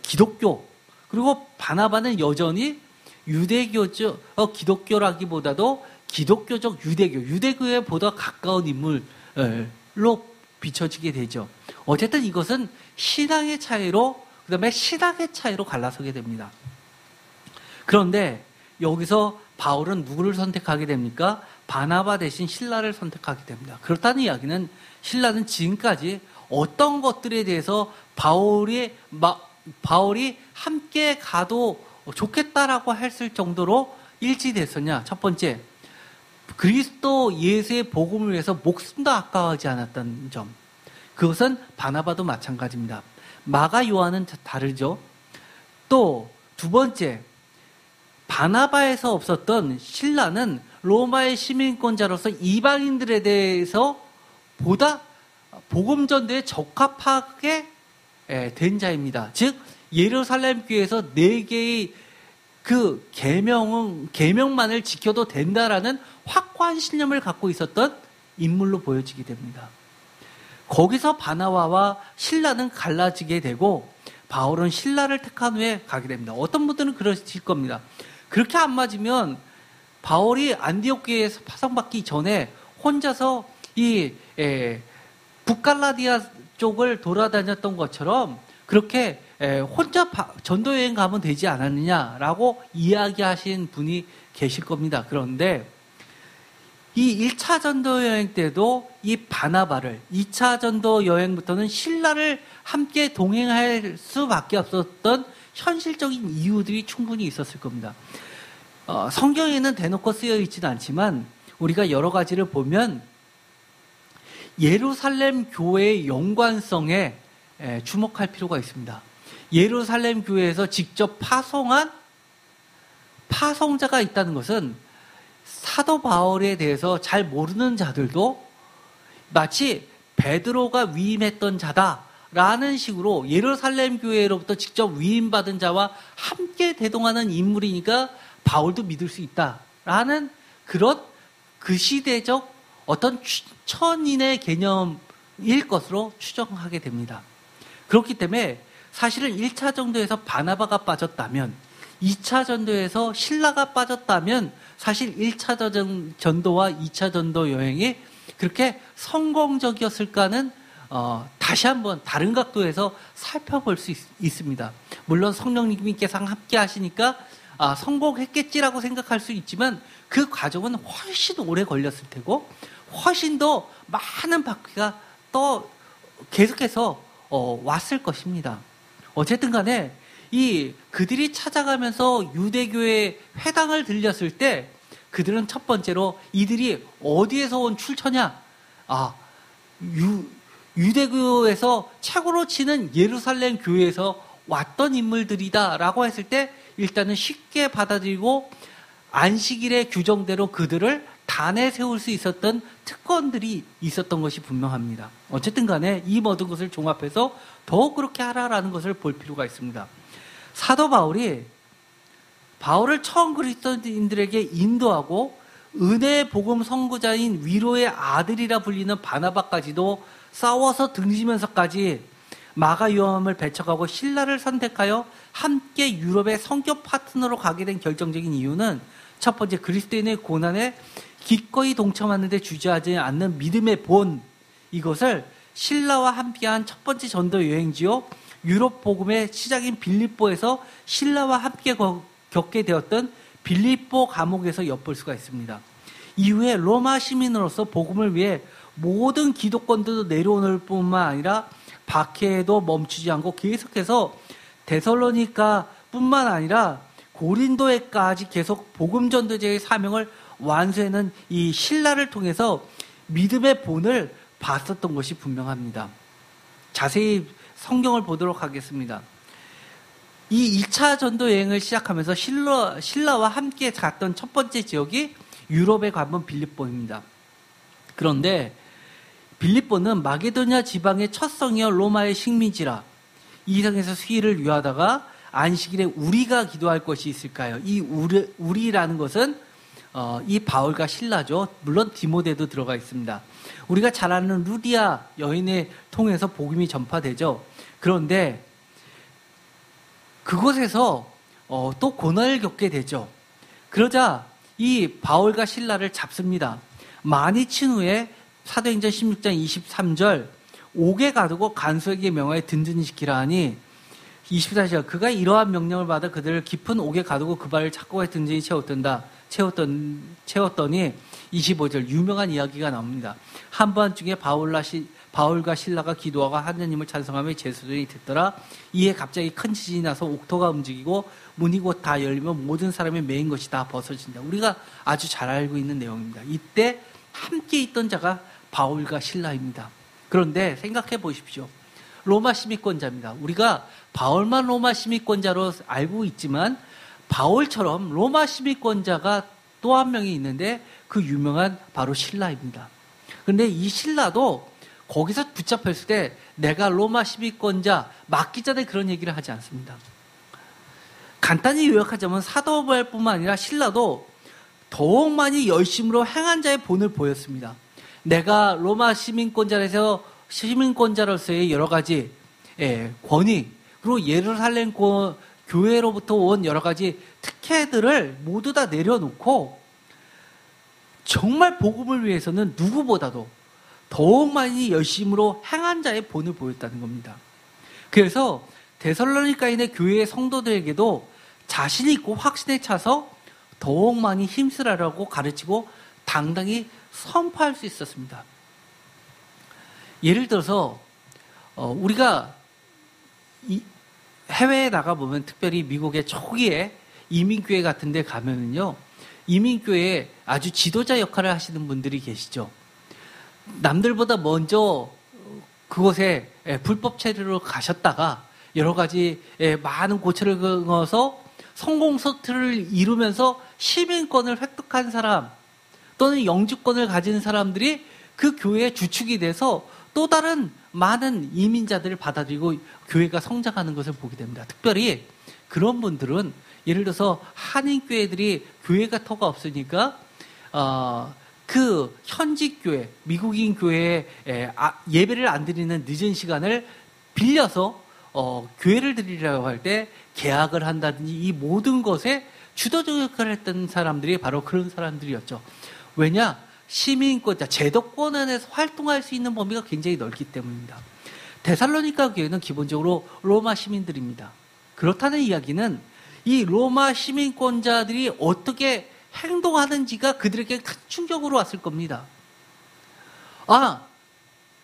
기독교. 그리고 바나바는 여전히 유대교적 기독교라기보다도 기독교적 유대교에 보다 가까운 인물로 비춰지게 되죠. 어쨌든 이것은 신앙의 차이로, 그 다음에 신학의 차이로 갈라서게 됩니다. 그런데 여기서 바울은 누구를 선택하게 됩니까? 바나바 대신 신라를 선택하게 됩니다. 그렇다는 이야기는 신라는 지금까지 어떤 것들에 대해서 바울이 함께 가도 좋겠다라고 했을 정도로 일치됐었냐? 첫 번째, 그리스도 예수의 복음을 위해서 목숨도 아까워하지 않았다는 점. 그것은 바나바도 마찬가지입니다. 마가 요한은 다르죠. 또 두 번째, 바나바에서 없었던 신라는 로마의 시민권자로서 이방인들에 대해서 보다 복음 전도에 적합하게 된 자입니다. 즉 예루살렘 교회에서 4개의 그 계명만을 지켜도 된다라는 확고한 신념을 갖고 있었던 인물로 보여지게 됩니다. 거기서 바나바와 신라는 갈라지게 되고 바울은 신라를 택한 후에 가게 됩니다. 어떤 분들은 그러실 겁니다. 그렇게 안 맞으면 바울이 안디옥 교회에서 파송받기 전에 혼자서 이 북갈라디아 쪽을 돌아다녔던 것처럼 그렇게 혼자 전도여행 가면 되지 않았느냐라고 이야기하신 분이 계실 겁니다. 그런데 이 1차 전도여행 때도 이 바나바를, 2차 전도여행부터는 신라를 함께 동행할 수밖에 없었던 현실적인 이유들이 충분히 있었을 겁니다. 성경에는 대놓고 쓰여 있지는 않지만 우리가 여러 가지를 보면 예루살렘 교회의 연관성에 주목할 필요가 있습니다. 예루살렘 교회에서 직접 파송한 파송자가 있다는 것은 사도 바울에 대해서 잘 모르는 자들도 마치 베드로가 위임했던 자다라는 식으로 예루살렘 교회로부터 직접 위임받은 자와 함께 대동하는 인물이니까 바울도 믿을 수 있다. 라는 그런 그 시대적 어떤 천인의 개념일 것으로 추정하게 됩니다. 그렇기 때문에 사실은 1차 전도에서 바나바가 빠졌다면 2차 전도에서 신라가 빠졌다면 사실 1차 전도와 2차 전도 여행이 그렇게 성공적이었을까는 다시 한번 다른 각도에서 살펴볼 수 있습니다. 물론 성령님께서 함께 하시니까 성공했겠지라고 생각할 수 있지만 그 과정은 훨씬 오래 걸렸을 테고 훨씬 더 많은 바퀴가 또 계속해서 왔을 것입니다. 어쨌든 간에 그들이 찾아가면서 유대교의 회당을 들렸을 때 그들은 첫 번째로 이들이 어디에서 온 출처냐? 유대교에서 최고로 치는 예루살렘 교회에서 왔던 인물들이다라고 했을 때 일단은 쉽게 받아들이고 안식일의 규정대로 그들을 단에 세울 수 있었던 특권들이 있었던 것이 분명합니다. 어쨌든 간에 이 모든 것을 종합해서 더욱 그렇게 하라라는 것을 볼 필요가 있습니다. 사도 바울을 처음 그리스도인들에게 인도하고 은혜의 복음 선구자인 위로의 아들이라 불리는 바나바까지도 싸워서 등지면서까지 마가 요함을 배척하고 신라를 선택하여 함께 유럽의 선교 파트너로 가게 된 결정적인 이유는 첫 번째, 그리스도인의 고난에 기꺼이 동참하는 데 주저하지 않는 믿음의 본, 이것을 신라와 함께한 첫 번째 전도 여행지요 유럽 복음의 시작인 빌립보에서 신라와 함께 겪게 되었던 빌립보 감옥에서 엿볼 수가 있습니다. 이후에 로마 시민으로서 복음을 위해 모든 기독권들도 내려오는 뿐만 아니라 박해에도 멈추지 않고 계속해서 데살로니가 뿐만 아니라 고린도에까지 계속 복음 전도제의 사명을 완수하는 이 신라를 통해서 믿음의 본을 봤었던 것이 분명합니다. 자세히 성경을 보도록 하겠습니다. 이 2차 전도 여행을 시작하면서 신라와 함께 갔던 첫 번째 지역이 유럽에 가본 빌립보입니다. 그런데 빌립보는 마게도냐 지방의 첫 성이여 로마의 식민지라 이 성에서 수의를 위하다가 안식일에 우리가 기도할 것이 있을까요? 이 우리라는 것은 이 바울과 신라죠. 물론 디모데도 들어가 있습니다. 우리가 잘 아는 루디아 여인을 통해서 복음이 전파되죠. 그런데 그곳에서 또 고난을 겪게 되죠. 그러자 이 바울과 신라를 잡습니다. 많이 친 후에 사도행전 16장 23절 옥에 가두고 간수에게 명하여 든든히 지키라 하니 24절 그가 이러한 명령을 받아 그들을 깊은 옥에 가두고 그 발을 착고에 든든히 채웠더니 25절 유명한 이야기가 나옵니다. 한밤중에 바울과 신라가 기도하고 하느님을 찬송하며 제수들이 듣더라. 이에 갑자기 큰 지진이 나서 옥토가 움직이고 문이 곧 다 열리면 모든 사람이 매인 것이 다 벗어진다. 우리가 아주 잘 알고 있는 내용입니다. 이때 함께 있던 자가 바울과 신라입니다. 그런데 생각해 보십시오. 로마 시민권자입니다. 우리가 바울만 로마 시민권자로 알고 있지만 바울처럼 로마 시민권자가 또 한 명이 있는데 그 유명한 바로 신라입니다. 그런데 이 신라도 거기서 붙잡혔을 때 내가 로마 시민권자 맞기 전에 그런 얘기를 하지 않습니다. 간단히 요약하자면 사도 바울뿐만 아니라 신라도 더욱 많이 열심으로 행한 자의 본을 보였습니다. 내가 로마 시민권자로서의 여러 가지 권위 그리고 예루살렘 교회로부터 온 여러 가지 특혜들을 모두 다 내려놓고 정말 복음을 위해서는 누구보다도 더욱 많이 열심으로 행한 자의 본을 보였다는 겁니다. 그래서 데살로니가인의 교회의 성도들에게도 자신 있고 확신에 차서 더욱 많이 힘쓰라고 가르치고 당당히 선포할 수 있었습니다. 예를 들어서 우리가 해외에 나가보면 특별히 미국의 초기에 이민교회 같은 데 가면은요 이민교회에 아주 지도자 역할을 하시는 분들이 계시죠. 남들보다 먼저 그곳에 불법 체류로 가셨다가 여러 가지 많은 고초를 겪어서 성공서투를 이루면서 시민권을 획득한 사람 또는 영주권을 가진 사람들이 그 교회의 주축이 돼서 또 다른 많은 이민자들을 받아들이고 교회가 성장하는 것을 보게 됩니다. 특별히 그런 분들은 예를 들어서 한인교회들이 교회가 터가 없으니까 그 현직 교회, 미국인 교회에 예배를 안 드리는 늦은 시간을 빌려서 교회를 드리려고 할 때 계약을 한다든지 이 모든 것에 주도적 역할을 했던 사람들이 바로 그런 사람들이었죠. 왜냐? 시민권자, 제도권 안에서 활동할 수 있는 범위가 굉장히 넓기 때문입니다. 데살로니가 교회는 기본적으로 로마 시민들입니다. 그렇다는 이야기는 이 로마 시민권자들이 어떻게 행동하는지가 그들에게 큰 충격으로 왔을 겁니다.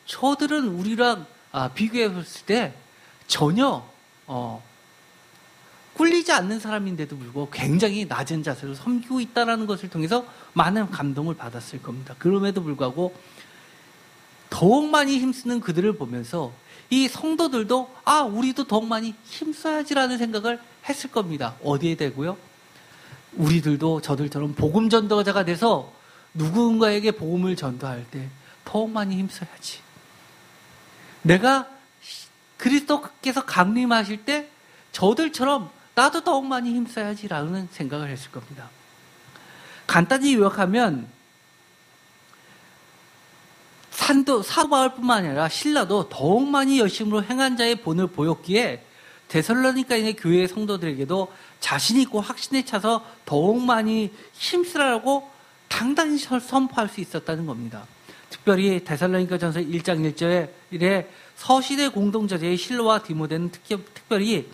저들은 우리랑 비교해 봤을 때 전혀 꿀리지 않는 사람인데도 불구하고 굉장히 낮은 자세로 섬기고 있다는 것을 통해서 많은 감동을 받았을 겁니다. 그럼에도 불구하고 더욱 많이 힘쓰는 그들을 보면서 이 성도들도 우리도 더욱 많이 힘써야지라는 생각을 했을 겁니다. 어디에 대고요? 우리들도 저들처럼 복음 전도자가 돼서 누군가에게 복음을 전도할 때 더욱 많이 힘써야지. 내가 그리스도께서 강림하실 때 저들처럼 나도 더욱 많이 힘써야지라는 생각을 했을 겁니다. 간단히 요약하면 사도 바울뿐만 아니라 실라도 더욱 많이 열심으로 행한 자의 본을 보였기에 데살로니가인의 교회 성도들에게도 자신 있고 확신에 차서 더욱 많이 힘쓰라고 당당히 선포할 수 있었다는 겁니다. 특별히 데살로니가전서 1장 1절에 서신의 공동저자의 실로와 디모데는 특별히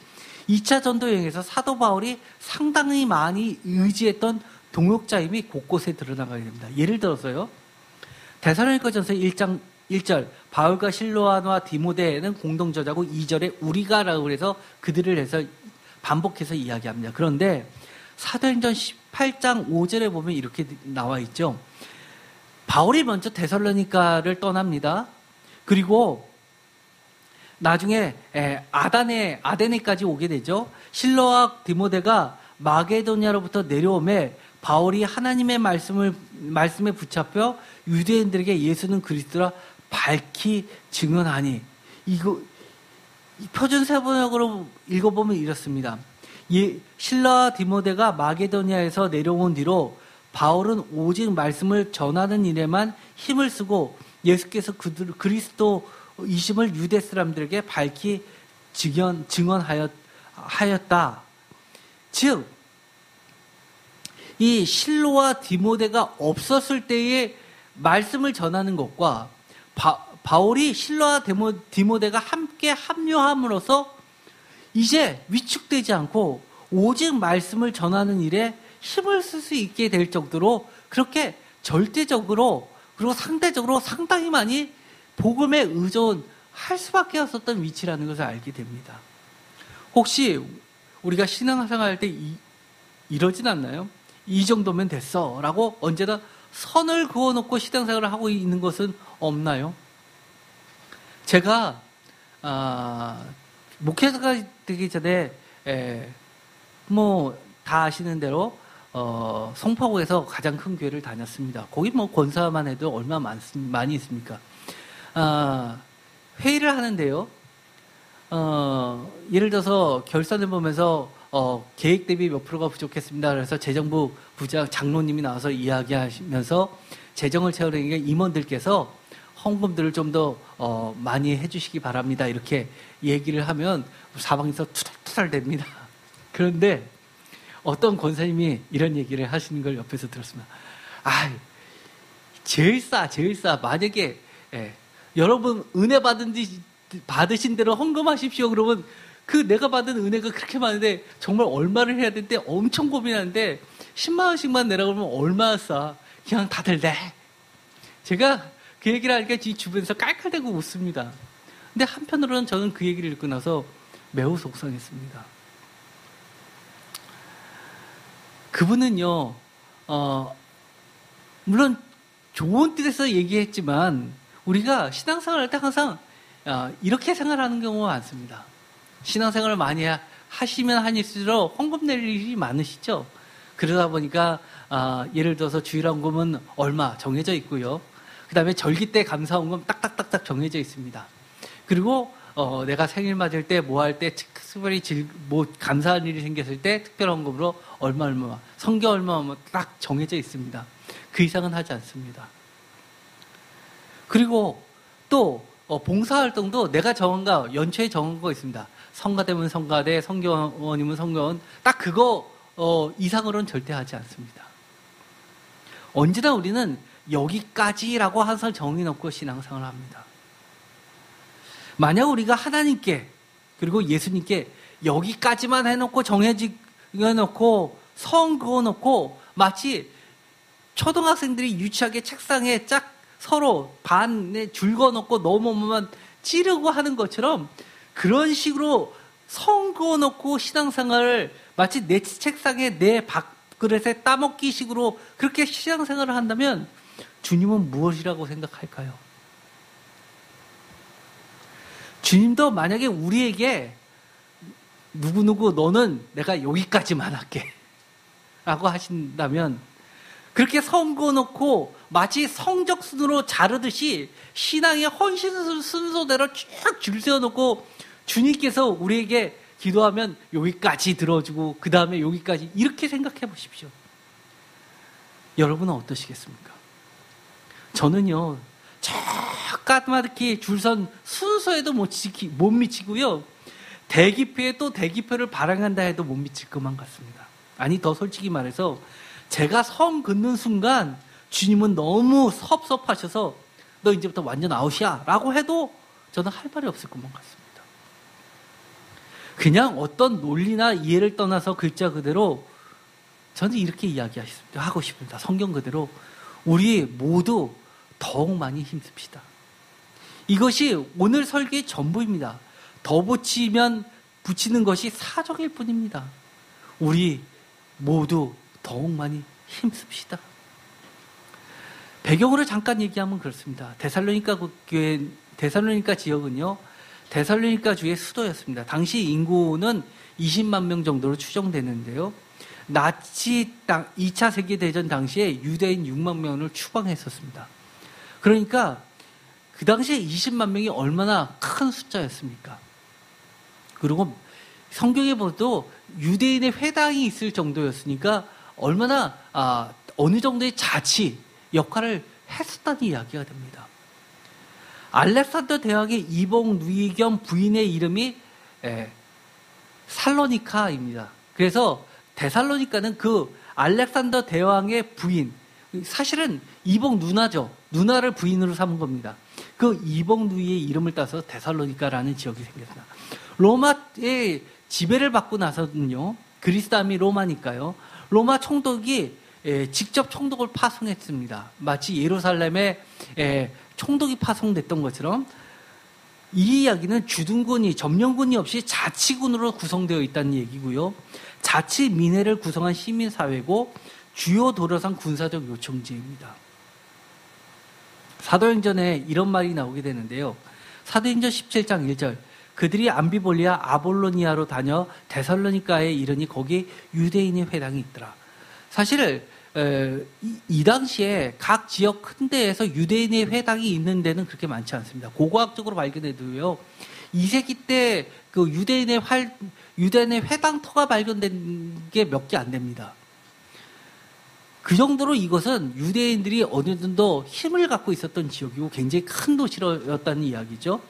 2차 전도 여행에서 사도 바울이 상당히 많이 의지했던 동역자임이 곳곳에 드러나게 됩니다. 예를 들어서요. 데살로니가전서 1장 1절 바울과 실로아와 디모데는 공동저자고 2절에 우리가라고 해서 그들을 해서 반복해서 이야기합니다. 그런데 사도행전 18장 5절에 보면 이렇게 나와 있죠. 바울이 먼저 데살로니가를 떠납니다. 그리고 나중에 아데네까지 오게 되죠. 실로와 디모데가 마게도냐로부터 내려오매 바울이 하나님의 말씀에 붙잡혀 유대인들에게 예수는 그리스도라 밝히 증언하니. 이거 표준 세번역으로 읽어보면 이렇습니다. 실라와 디모데가 마게도냐에서 내려온 뒤로 바울은 오직 말씀을 전하는 일에만 힘을 쓰고 예수께서 그리스도이심을 유대 사람들에게 밝히 증언하였다. 즉, 이 실로와 디모데가 없었을 때의 말씀을 전하는 것과 바울이 실로와 디모데가 함께 합류함으로써 이제 위축되지 않고 오직 말씀을 전하는 일에 힘을 쓸 수 있게 될 정도로 그렇게 절대적으로 그리고 상대적으로 상당히 많이 복음에 의존할 수밖에 없었던 위치라는 것을 알게 됩니다. 혹시 우리가 신앙생활할 때 이러진 않나요? 이 정도면 됐어 라고 언제나 선을 그어놓고 신앙생활을 하고 있는 것은 없나요? 제가 목회자가 되기 전에 다 아시는 대로 송파구에서 가장 큰 교회를 다녔습니다. 거기 권사만 해도 얼마나 많이 있습니까? 회의를 하는데요. 예를 들어서 결산을 보면서 계획 대비 몇 프로가 부족했습니다. 그래서 재정부 부장 장로님이 나와서 이야기하시면서 재정을 채우려니까 임원들께서 헌금들을 좀 더 많이 해주시기 바랍니다. 이렇게 얘기를 하면 사방에서 투덜투덜 됩니다. 그런데 어떤 권사님이 이런 얘기를 하시는 걸 옆에서 들었습니다. 제일 싸. 만약에 여러분 은혜 받으신 대로 헌금하십시오. 그러면 내가 받은 은혜가 그렇게 많은데 정말 얼마를 해야 되는데 엄청 고민하는데 10만 원씩만 내라고 그러면 얼마나 싸. 그냥 다들 내. 제가 그 얘기를 하니까 주변에서 깔깔대고 웃습니다. 근데 한편으로는 저는 그 얘기를 읽고 나서 매우 속상했습니다. 그분은요, 물론 좋은 뜻에서 얘기했지만 우리가 신앙생활 할 때 항상 이렇게 생활하는 경우가 많습니다. 신앙생활을 많이 하시면 하실수록 헌금 낼 일이 많으시죠. 그러다 보니까 예를 들어서 주일헌금은 얼마 정해져 있고요. 그 다음에 절기 때 감사헌금 딱딱딱딱 정해져 있습니다. 그리고 내가 생일 맞을 때 뭐 할 때 특별히 뭐 감사한 일이 생겼을 때 특별한 언급으로 얼마 성경 얼마 딱 정해져 있습니다. 그 이상은 하지 않습니다. 그리고 또 봉사활동도 내가 정한 거 연초에 정한 거 있습니다. 성가대면 성가대, 성교원이면 성교원, 딱 그거 이상으로는 절대 하지 않습니다. 언제나 우리는 여기까지라고 항상 정해놓고 신앙생활을 합니다. 만약 우리가 하나님께 그리고 예수님께 여기까지만 해놓고 정해놓고 성 그어놓고 마치 초등학생들이 유치하게 책상에 짝 서로 반에 줄 그어놓고 넘어오면 찌르고 하는 것처럼 그런 식으로 성 그어놓고 신앙생활을 마치 내 책상에 내 밥그릇에 따먹기 식으로 그렇게 신앙생활을 한다면 주님은 무엇이라고 생각할까요? 주님도 만약에 우리에게 누구누구 너는 내가 여기까지만 할게 라고 하신다면 그렇게 성 그어놓고 마치 성적순으로 자르듯이 신앙의 헌신 순서대로 쭉 줄 세워놓고 주님께서 우리에게 기도하면 여기까지 들어주고 그 다음에 여기까지 이렇게 생각해 보십시오. 여러분은 어떠시겠습니까? 저는요 저 까마득히 줄선 순서에도 못 미치고요 대기표에 또 대기표를 발행한다 해도 못 미칠 것만 같습니다. 아니 더 솔직히 말해서 제가 성 긋는 순간 주님은 너무 섭섭하셔서 너 이제부터 완전 아웃이야 라고 해도 저는 할 말이 없을 것만 같습니다. 그냥 어떤 논리나 이해를 떠나서 글자 그대로 저는 이렇게 이야기하고 싶습니다. 성경 그대로 우리 모두 더욱 많이 힘씁시다. 이것이 오늘 설교의 전부입니다. 더 붙이는 것이 사적일 뿐입니다. 우리 모두 더욱 많이 힘씁시다. 배경으로 잠깐 얘기하면 그렇습니다. 데살로니가 지역은요, 데살로니가 주의 수도였습니다. 당시 인구는 20만 명 정도로 추정되는데요. 나치 2차 세계대전 당시에 유대인 6만 명을 추방했었습니다. 그러니까 그 당시에 20만 명이 얼마나 큰 숫자였습니까? 그리고 성경에 보도 유대인의 회당이 있을 정도였으니까 얼마나 어느 정도의 자치 역할을 했었다는 이야기가 됩니다. 알렉산더 대왕의 이복 누이 겸 부인의 이름이 살로니카입니다. 그래서 데살로니카는 그 알렉산더 대왕의 부인, 사실은 이복 누나죠. 누나를 부인으로 삼은 겁니다. 그 이복 누이의 이름을 따서 데살로니카라는 지역이 생겼습니다. 로마의 지배를 받고 나서는요, 그리스 다음이 로마니까요, 로마 총독이 직접 총독을 파송했습니다. 마치 예루살렘에 총독이 파송됐던 것처럼 이 이야기는 주둔군이 점령군이 없이 자치군으로 구성되어 있다는 얘기고요. 자치민회를 구성한 시민사회고 주요 도로상 군사적 요청지입니다. 사도행전에 이런 말이 나오게 되는데요. 사도행전 17장 1절 그들이 암비볼리아 아볼로니아로 다녀 데살로니카에 이르니 거기 유대인의 회당이 있더라. 사실 이 당시에 각 지역 큰 데에서 유대인의 회당이 있는 데는 그렇게 많지 않습니다. 고고학적으로 발견해도요. 2세기 때 그 유대인의 회당터가 발견된 게 몇 개 안 됩니다. 그 정도로 이것은 유대인들이 어느 정도 힘을 갖고 있었던 지역이고 굉장히 큰 도시였다는 이야기죠.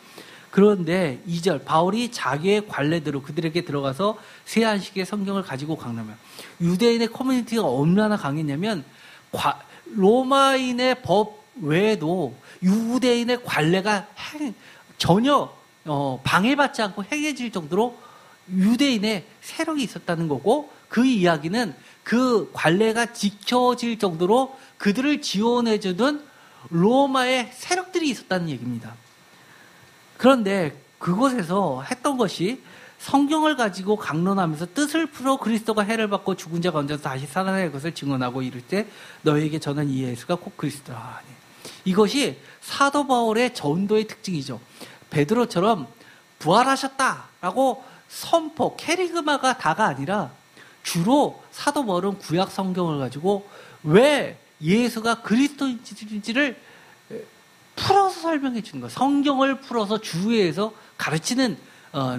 그런데 2절 바울이 자기의 관례대로 그들에게 들어가서 새 안식의 성경을 가지고 강림하며 유대인의 커뮤니티가 얼마나 강했냐면 로마인의 법 외에도 유대인의 관례가 전혀 방해받지 않고 행해질 정도로 유대인의 세력이 있었다는 거고 그 이야기는 그 관례가 지켜질 정도로 그들을 지원해주는 로마의 세력들이 있었다는 얘기입니다. 그런데 그곳에서 했던 것이 성경을 가지고 강론하면서 뜻을 풀어 그리스도가 해를 받고 죽은 자 가운데서 다시 살아날 것을 증언하고 이를 때 너에게 전한 이 예수가 곧 그리스도라. 이것이 사도 바울의 전도의 특징이죠. 베드로처럼 부활하셨다라고 선포, 캐리그마가 다가 아니라 주로 사도 바울은 구약 성경을 가지고 왜 예수가 그리스도인지를 풀어서 설명해 주는 거예요. 성경을 풀어서 주위에서 가르치는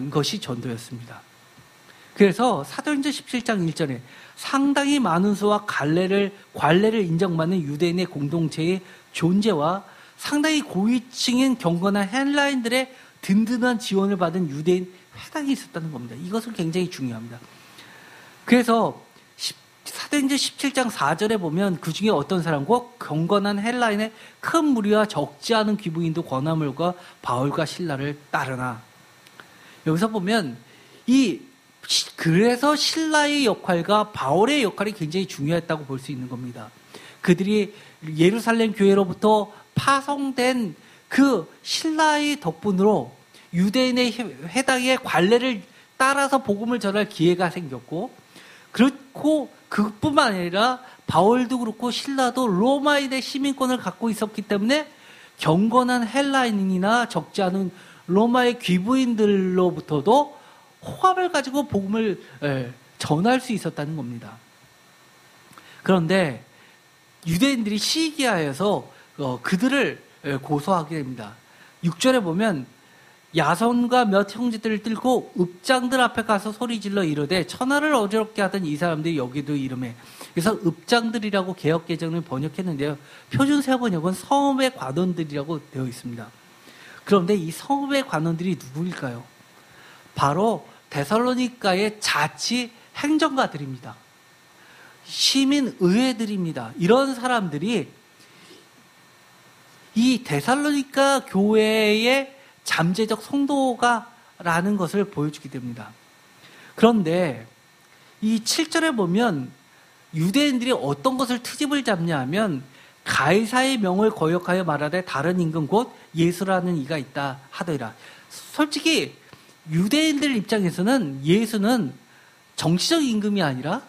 것이 전도였습니다. 그래서 사도행전 17장 1절에 상당히 많은 수와 관례를 인정받는 유대인의 공동체의 존재와 상당히 고위층인 경건한 헬라인들의 든든한 지원을 받은 유대인 회당이 있었다는 겁니다. 이것은 굉장히 중요합니다. 그래서 사도행전 17장 4절에 보면 그 중에 어떤 사람과 경건한 헬라인의 큰 무리와 적지 않은 귀부인도 권하물과 바울과 실라를 따르나. 여기서 보면 그래서 실라의 역할과 바울의 역할이 굉장히 중요했다고 볼 수 있는 겁니다. 그들이 예루살렘 교회로부터 파송된 그 실라의 덕분으로 유대인의 회당의 관례를 따라서 복음을 전할 기회가 생겼고, 그렇고 그뿐만 아니라 바울도 그렇고 실라도 로마인의 시민권을 갖고 있었기 때문에 경건한 헬라인이나 적지 않은 로마의 귀부인들로부터도 호감을 가지고 복음을 전할 수 있었다는 겁니다. 그런데 유대인들이 시기하여서 그들을 고소하게 됩니다. 6절에 보면 야손과 몇 형제들을 뚫고 읍장들 앞에 가서 소리질러 이르되 천하를 어지럽게 하던 이 사람들이 여기도 이름에. 그래서 읍장들이라고 개역개정을 번역했는데요. 표준세 번역은 성읍의 관원들이라고 되어 있습니다. 그런데 이 성읍의 관원들이 누구일까요? 바로 데살로니가의 자치 행정가들입니다. 시민의회들입니다. 이런 사람들이 이 데살로니가 교회의 잠재적 성도가라는 것을 보여주게 됩니다. 그런데 이 7절에 보면 유대인들이 어떤 것을 트집을 잡냐 하면 가이사의 명을 거역하여 말하되 다른 임금 곧 예수라는 이가 있다 하더라. 솔직히 유대인들 입장에서는 예수는 정치적 임금이 아니라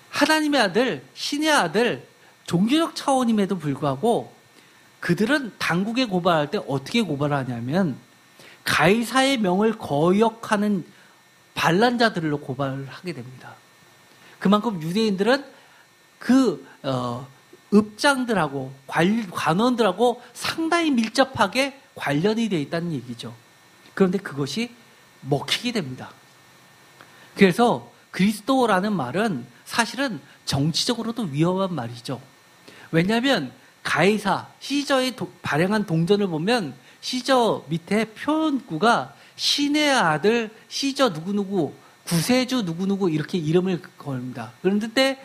하나님의 아들, 신의 아들, 종교적 차원임에도 불구하고 그들은 당국에 고발할 때 어떻게 고발하냐면 가이사의 명을 거역하는 반란자들로 고발을 하게 됩니다. 그만큼 유대인들은 그 읍장들하고 관원들하고 상당히 밀접하게 관련이 되어 있다는 얘기죠. 그런데 그것이 먹히게 됩니다. 그래서 그리스도라는 말은 사실은 정치적으로도 위험한 말이죠. 왜냐하면 가이사, 시저의 발행한 동전을 보면 시저 밑에 표현구가 신의 아들, 시저 누구누구, 구세주 누구누구 이렇게 이름을 겁니다. 그런데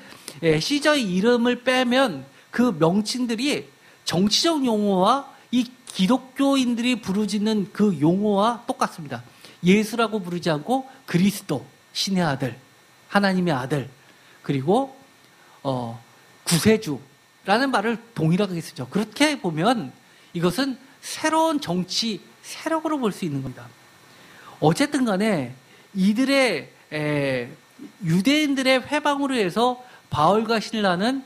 시저의 이름을 빼면 그 명칭들이 정치적 용어와 이 기독교인들이 부르짖는 그 용어와 똑같습니다. 예수라고 부르지 않고 그리스도, 신의 아들, 하나님의 아들, 그리고 구세주라는 말을 동일하게 쓰죠. 그렇게 보면 이것은 새로운 정치 세력으로 볼 수 있는 겁니다. 어쨌든 간에 이들의 유대인들의 회방으로 해서 바울과 실라는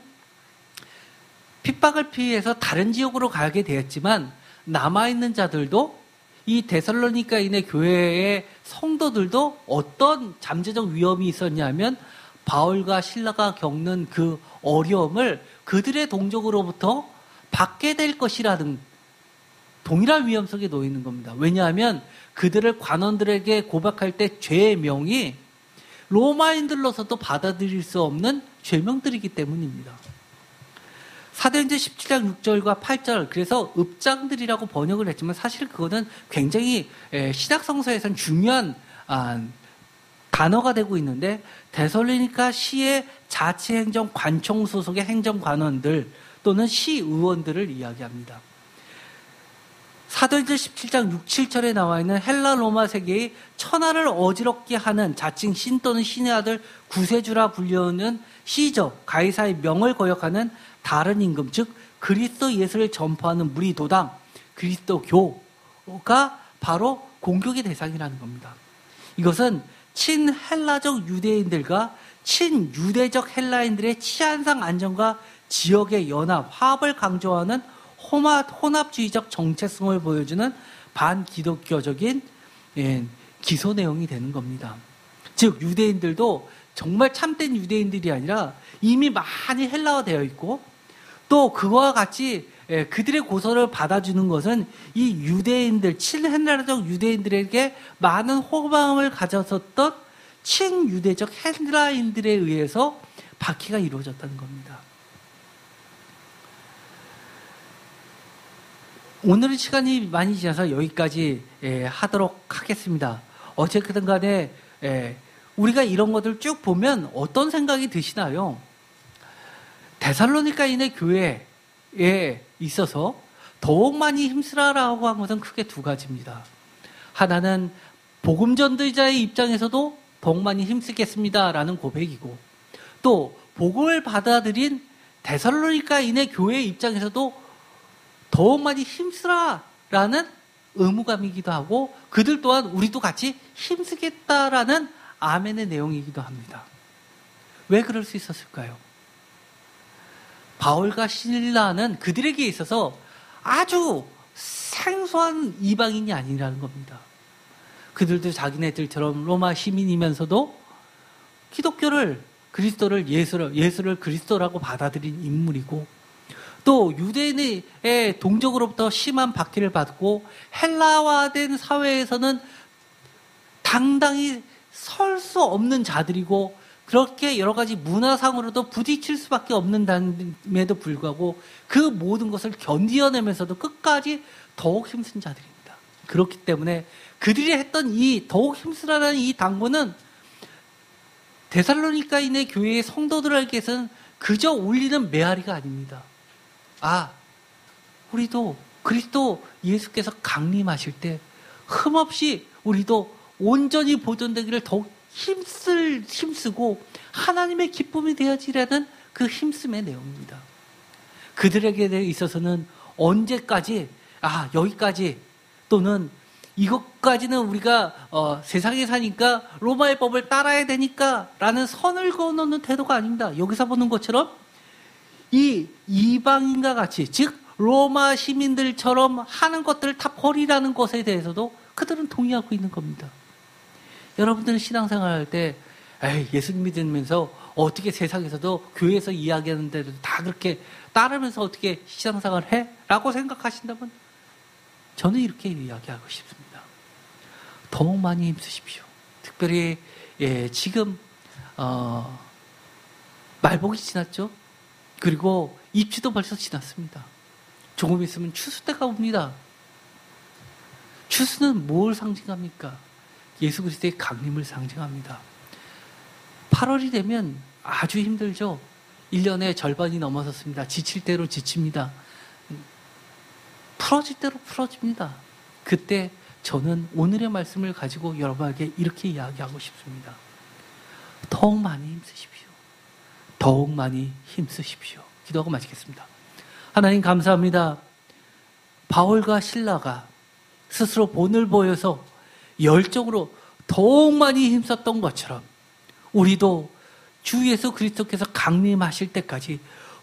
핍박을 피해서 다른 지역으로 가게 되었지만 남아있는 자들도 이 데살로니가인의 교회의 성도들도 어떤 잠재적 위험이 있었냐면 바울과 실라가 겪는 그 어려움을 그들의 동족으로부터 받게 될 것이라는 동일한 위험 속에 놓여 있는 겁니다. 왜냐하면 그들을 관원들에게 고백할 때 죄의 명이 로마인들로서도 받아들일 수 없는 죄명들이기 때문입니다. 사도행전 17장 6절과 8절, 그래서 읍장들이라고 번역을 했지만 사실 그거는 굉장히 신약성서에서는 중요한 단어가 되고 있는데 데살로니가 시의 자치행정 관청 소속의 행정관원들 또는 시의원들을 이야기합니다. 사도행전 17장 6, 7절에 나와 있는 헬라 로마 세계의 천하를 어지럽게 하는 자칭 신 또는 신의 아들 구세주라 불리우는 시저, 가이사의 명을 거역하는 다른 임금, 즉 그리스도 예수를 전파하는 무리 도당, 그리스도교가 바로 공격의 대상이라는 겁니다. 이것은 친헬라적 유대인들과 친유대적 헬라인들의 치안상 안정과 지역의 연합, 화합을 강조하는 혼합주의적 정체성을 보여주는 반기독교적인 기소 내용이 되는 겁니다. 즉 유대인들도 정말 참된 유대인들이 아니라 이미 많이 헬라화되어 있고 또 그와 같이 그들의 고소를 받아주는 것은 이 유대인들, 친헬라적 유대인들에게 많은 호감을 가졌었던 친유대적 헬라인들에 의해서 박해가 이루어졌다는 겁니다. 오늘은 시간이 많이 지나서 여기까지 하도록 하겠습니다. 어쨌든 간에 우리가 이런 것들 쭉 보면 어떤 생각이 드시나요? 데살로니가인의 교회에 있어서 더욱 많이 힘쓰라라고 한 것은 크게 두 가지입니다. 하나는 복음 전도자의 입장에서도 더욱 많이 힘쓰겠습니다라는 고백이고, 또 복음을 받아들인 데살로니가인의 교회 입장에서도 더욱 많이 힘쓰라라는 의무감이기도 하고, 그들 또한 우리도 같이 힘쓰겠다라는 아멘의 내용이기도 합니다. 왜 그럴 수 있었을까요? 바울과 실라는 그들에게 있어서 아주 생소한 이방인이 아니라는 겁니다. 그들도 자기네들처럼 로마 시민이면서도 기독교를, 그리스도를, 예수를 그리스도라고 받아들인 인물이고, 또 유대인의 동족으로부터 심한 박해를 받고 헬라화된 사회에서는 당당히 설 수 없는 자들이고, 그렇게 여러 가지 문화상으로도 부딪힐 수밖에 없는 담에도 불구하고 그 모든 것을 견디어내면서도 끝까지 더욱 힘쓴 자들입니다. 그렇기 때문에 그들이 했던 이 더욱 힘쓰라는 이 당부는 데살로니가인의 교회의 성도들에게서는 그저 울리는 메아리가 아닙니다. 우리도 그리스도 예수께서 강림하실 때 흠없이 우리도 온전히 보존되기를 더욱 힘쓰고 하나님의 기쁨이 되어지라는 그 힘씀의 내용입니다. 그들에게 있어서는 언제까지, 여기까지, 또는 이것까지는 우리가 세상에 사니까 로마의 법을 따라야 되니까 라는 선을 그어놓는 태도가 아닙니다. 여기서 보는 것처럼 이 이방인과 같이, 즉 로마 시민들처럼 하는 것들을 다 버리라는 것에 대해서도 그들은 동의하고 있는 겁니다. 여러분들은 신앙생활 할 때 예수님 믿으면서 어떻게 세상에서도 교회에서 이야기하는 대로 다 그렇게 따르면서 어떻게 신앙생활을 해? 라고 생각하신다면 저는 이렇게 이야기하고 싶습니다. 더욱 많이 힘쓰십시오. 특별히 지금 말복이 지났죠? 그리고 입추도 벌써 지났습니다. 조금 있으면 추수 때가 옵니다. 추수는 뭘 상징합니까? 예수 그리스도의 강림을 상징합니다. 8월이 되면 아주 힘들죠. 1년의 절반이 넘어섰습니다. 지칠 대로 지칩니다. 풀어질 대로 풀어집니다. 그때 저는 오늘의 말씀을 가지고 여러분에게 이렇게 이야기하고 싶습니다. 더욱 많이 힘쓰십시오. 더욱 많이 힘쓰십시오. 기도하고 마치겠습니다. 하나님 감사합니다. 바울과 실라가 스스로 본을 보여서 열정으로 더욱 많이 힘썼던 것처럼 우리도 주 예수 그리스도께서 강림하실 때까지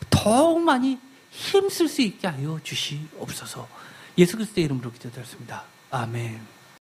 더욱 많이 힘쓸 수 있게 하여 주시옵소서. 예수 그리스도의 이름으로 기도드렸습니다. 아멘.